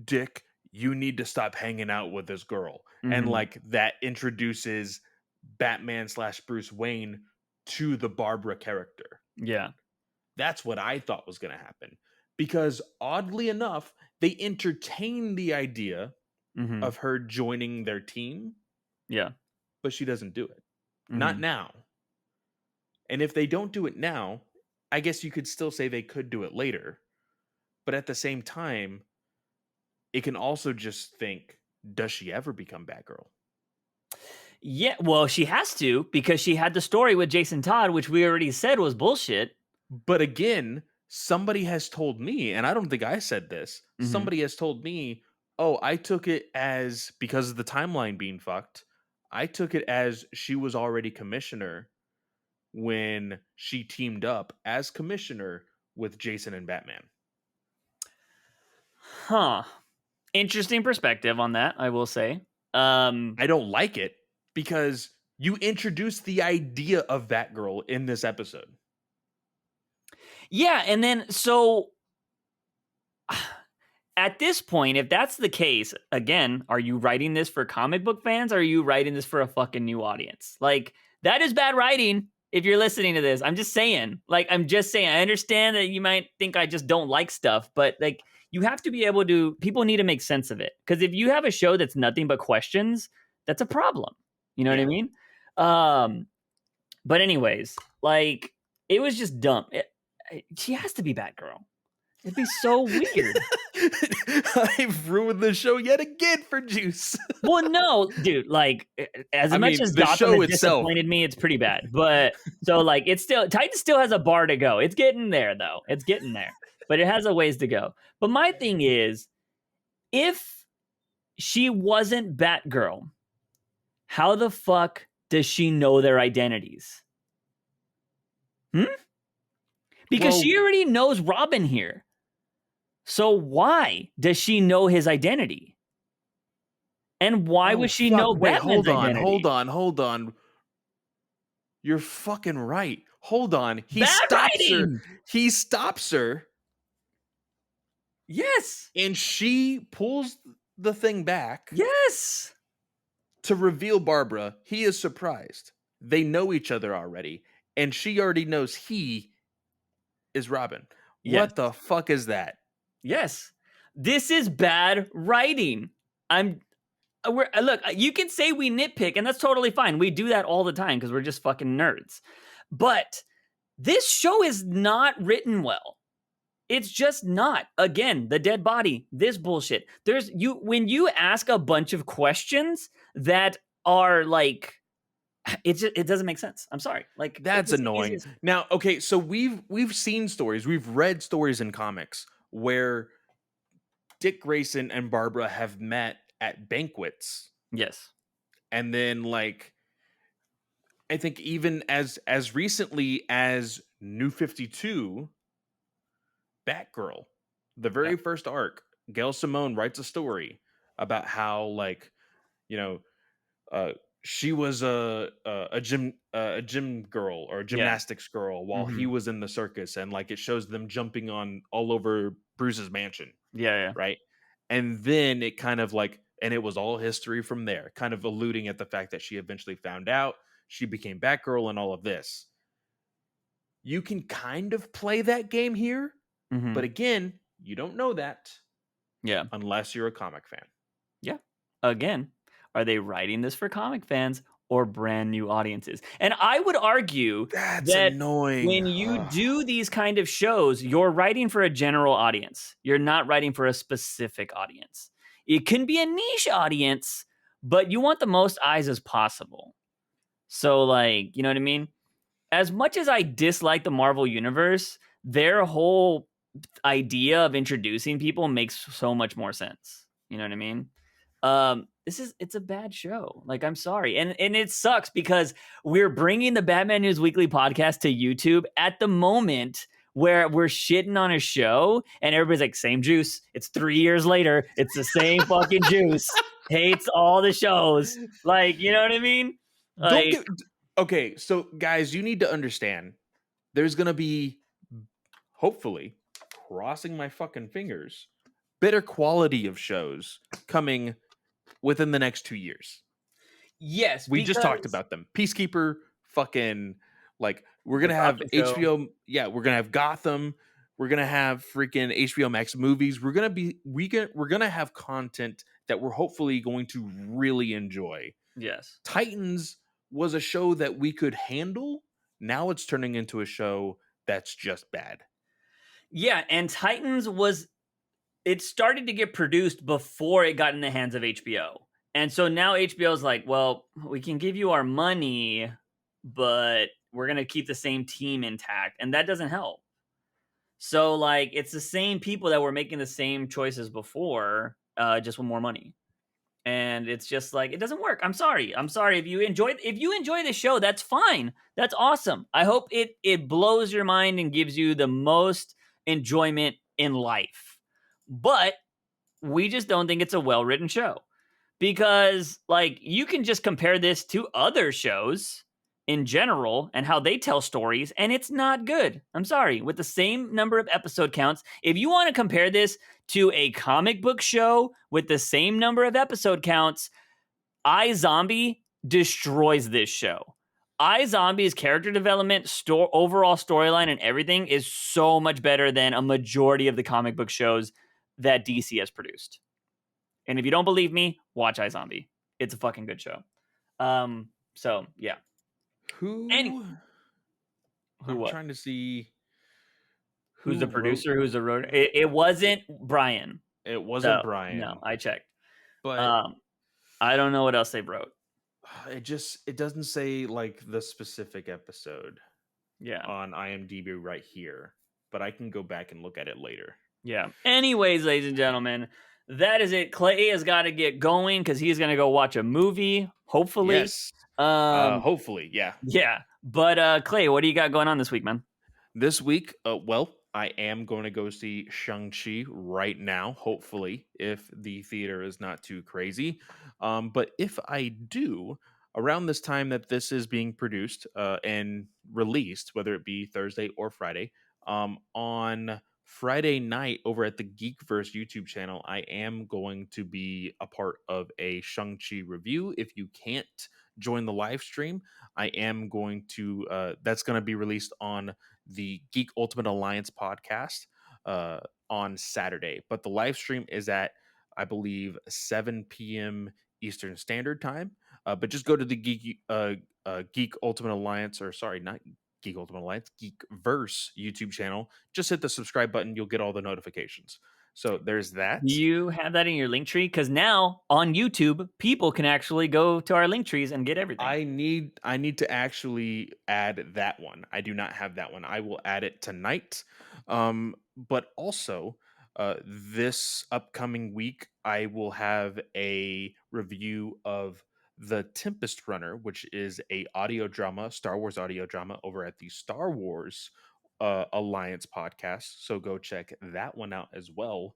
Dick, you need to stop hanging out with this girl. Mm-hmm. And like that introduces Batman / Bruce Wayne to the Barbara character. Yeah. That's what I thought was going to happen. Because oddly enough, they entertained the idea Mm-hmm. of her joining their team. Yeah. But she doesn't do it. Mm-hmm. Not now. And if they don't do it now, I guess you could still say they could do it later. But at the same time, it can also just think, does she ever become Batgirl? Yeah, well, she has to, because she had the story with Jason Todd, which we already said was bullshit. But again, somebody has told me, and I don't think I said this, Mm-hmm. somebody has told me, oh, I took it as, because of the timeline being fucked, I took it as she was already commissioner when she teamed up as commissioner with Jason and Batman. Huh. Interesting perspective on that, I will say. I don't like it because you introduced the idea of Batgirl in this episode. Yeah, and then so at this point, if that's the case, again, are you writing this for comic book fans or are you writing this for a fucking new audience? Like, that is bad writing if you're listening to this. I'm just saying. I understand that you might think I just don't like stuff, but like, you have to be able to, people need to make sense of it. Because if you have a show that's nothing but questions, that's a problem. You know what I mean? But anyways, like, it was just dumb. She has to be Batgirl. It'd be so weird. I've ruined the show yet again for Juice. Well, no, dude. Like, as much as the Gotham show has itself disappointed me, it's pretty bad. But so, like, it's still Titan still has a bar to go. It's getting there, though. It's getting there, but it has a ways to go. But my thing is, if she wasn't Batgirl, how the fuck does she know their identities? Because she already knows Robin here. So why does she know his identity? And why would she know Batman's identity? Hold on. You're fucking right. Hold on. He stops her. Yes. And she pulls the thing back. Yes. To reveal Barbara. He is surprised. They know each other already. And she already knows he is Robin. Yes. What the fuck is that? Yes. This is bad writing. Look, you can say we nitpick, and that's totally fine. We do that all the time because we're just fucking nerds. But this show is not written well. It's just not. Again, the dead body, this bullshit. When you ask a bunch of questions that are like, it doesn't make sense. I'm sorry. Like, that's annoying. Now, okay, so we've seen stories, we've read stories in comics where Dick Grayson and Barbara have met at banquets. Yes. And then like I think even as recently as New 52, Batgirl, the Yeah. very first arc, Gail Simone writes a story about how like, you know, uh she was a gym girl or a Yeah. gymnastics girl while he Mhm. was in the circus, and like it shows them jumping on all over Bruce's mansion, Yeah, yeah. right? And then it kind of like, and it was all history from there, kind of alluding at the fact that she eventually found out she became Batgirl and all of this. You can kind of play that game here, but Mhm. again, you don't know that Yeah. unless you're a comic fan. Yeah. Again, are they writing this for comic fans or brand new audiences? And I would argue That's that annoying. when you Ugh. do these kind of shows, you're writing for a general audience. You're not writing for a specific audience. It can be a niche audience, but you want the most eyes as possible. So, like, you know what I mean? As much as I dislike the Marvel Universe, their whole idea of introducing people makes so much more sense. You know what I mean? It's a bad show. Like, I'm sorry. And it sucks because we're bringing the Batman News Weekly podcast to YouTube at the moment where we're shitting on a show and everybody's like, same juice. It's 3 years later. It's the same fucking juice. Hates all the shows. Like, you know what I mean? Don't Like, get okay. So, guys, you need to understand there's going to be, hopefully, crossing my fucking fingers, better quality of shows coming within the next 2 years. yes, We just talked because about them. Peacekeeper, fucking like we're the gonna have Gotham show. HBO. Yeah, we're gonna have Gotham. We're gonna have freaking HBO Max movies. We're gonna have content that we're hopefully going to really enjoy. Yes. Titans was a show that we could handle. Now it's turning into a show that's just bad. Yeah, and Titans was it started to get produced before it got in the hands of HBO. And so now HBO's like, well, we can give you our money, but we're going to keep the same team intact. And that doesn't help. So, like, it's the same people that were making the same choices before, just with more money. And it's just like, it doesn't work. I'm sorry. I'm sorry. If you enjoy the show, that's fine. That's awesome. I hope it blows your mind and gives you the most enjoyment in life. But we just don't think it's a well-written show. Because like you can just compare this to other shows in general and how they tell stories, and it's not good. I'm sorry. With the same number of episode counts, if you want to compare this to a comic book show with the same number of episode counts, iZombie destroys this show. iZombie's character development, overall storyline, and everything is so much better than a majority of the comic book shows that DC has produced. And if you don't believe me, watch iZombie. It's a fucking good show. So yeah. Any Who who I'm what? trying to see Who's who the wrote. producer? Who's the writer? It wasn't Brian. It wasn't So no, Brian, I checked. but Um, I don't know what else they wrote. it doesn't say like the specific episode Yeah. on IMDb right here, but I can go back and look at it later. Yeah. Anyways, ladies and gentlemen, that is it. Clay has got to get going because he's gonna go watch a movie, hopefully. Yes. Um, Hopefully, yeah. yeah. But Clay, what do you got going on this week, man? This week, well, I am going to go see Shang-Chi right now, hopefully, if the theater is not too crazy. But if I do, around this time that this is being produced and released, whether it be Thursday or Friday, on Friday night over at the Geekverse YouTube channel, I am going to be a part of a Shang-Chi review. If you can't join the live stream, I am going to, that's going to be released on the Geek Ultimate Alliance podcast on Saturday. But the live stream is at, I believe, 7 p.m. Eastern Standard Time. But just go to the Geek Ultimate Alliance, or sorry, not Geek Ultimate Alliance, Geekverse YouTube channel. Just hit the subscribe button. You'll get all the notifications. So there's that. Do you have that in your link tree? Because now on YouTube, people can actually go to our link trees and get everything. I need to actually add that one. I do not have that one. I will add it tonight. But also, This upcoming week, I will have a review of The Tempest Runner, which is a audio drama, Star Wars audio drama over at the Star Wars Alliance podcast. So go check that one out as well.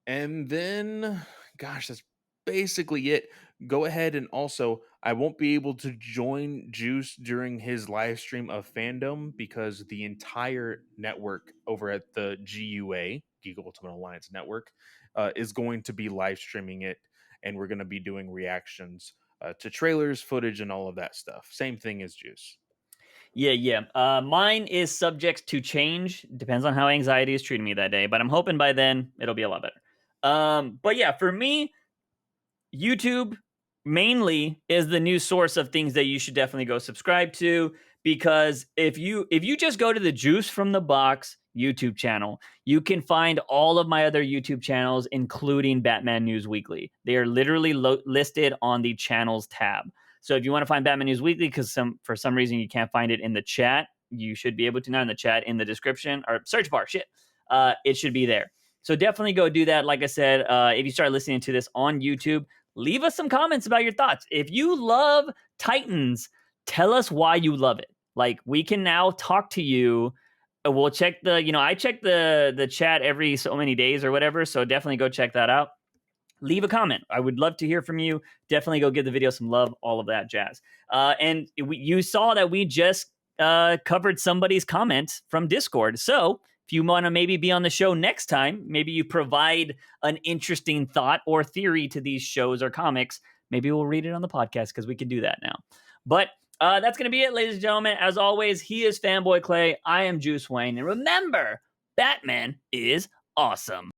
And then, gosh, that's basically it. Go ahead and also, I won't be able to join Juice during his live stream of Fandom because the entire network over at the GUA, Geek Ultimate Alliance Network, is going to be live streaming it. And we're going to be doing reactions to trailers, footage, and all of that stuff. Same thing as Juice. Yeah. Mine is subject to change. Depends on how anxiety is treating me that day, but I'm hoping by then it'll be a lot better. But yeah, for me, YouTube mainly is the new source of things that you should definitely go subscribe to, because if you just go to the Juice from the Box YouTube channel, you can find all of my other YouTube channels, including Batman News Weekly. They are literally listed on the channels tab. So if you want to find Batman News Weekly, because for some reason you can't find it in the chat, you should be able to now in the chat, in the description or search bar. It should be there. So definitely go do that. Like I said, if you start listening to this on YouTube, leave us some comments about your thoughts. If you love Titans, tell us why you love it. Like, we can now talk to you. We'll check I check the chat every so many days or whatever. So definitely go check that out. Leave a comment. I would love to hear from you. Definitely go give the video some love, all of that jazz. And you saw that we just covered somebody's comment from Discord. So if you want to maybe be on the show next time, maybe you provide an interesting thought or theory to these shows or comics, maybe we'll read it on the podcast, because we can do that now. But that's going to be it, ladies and gentlemen. As always, he is Fanboyclay. I am Juice Wayne. And remember, Batman is awesome.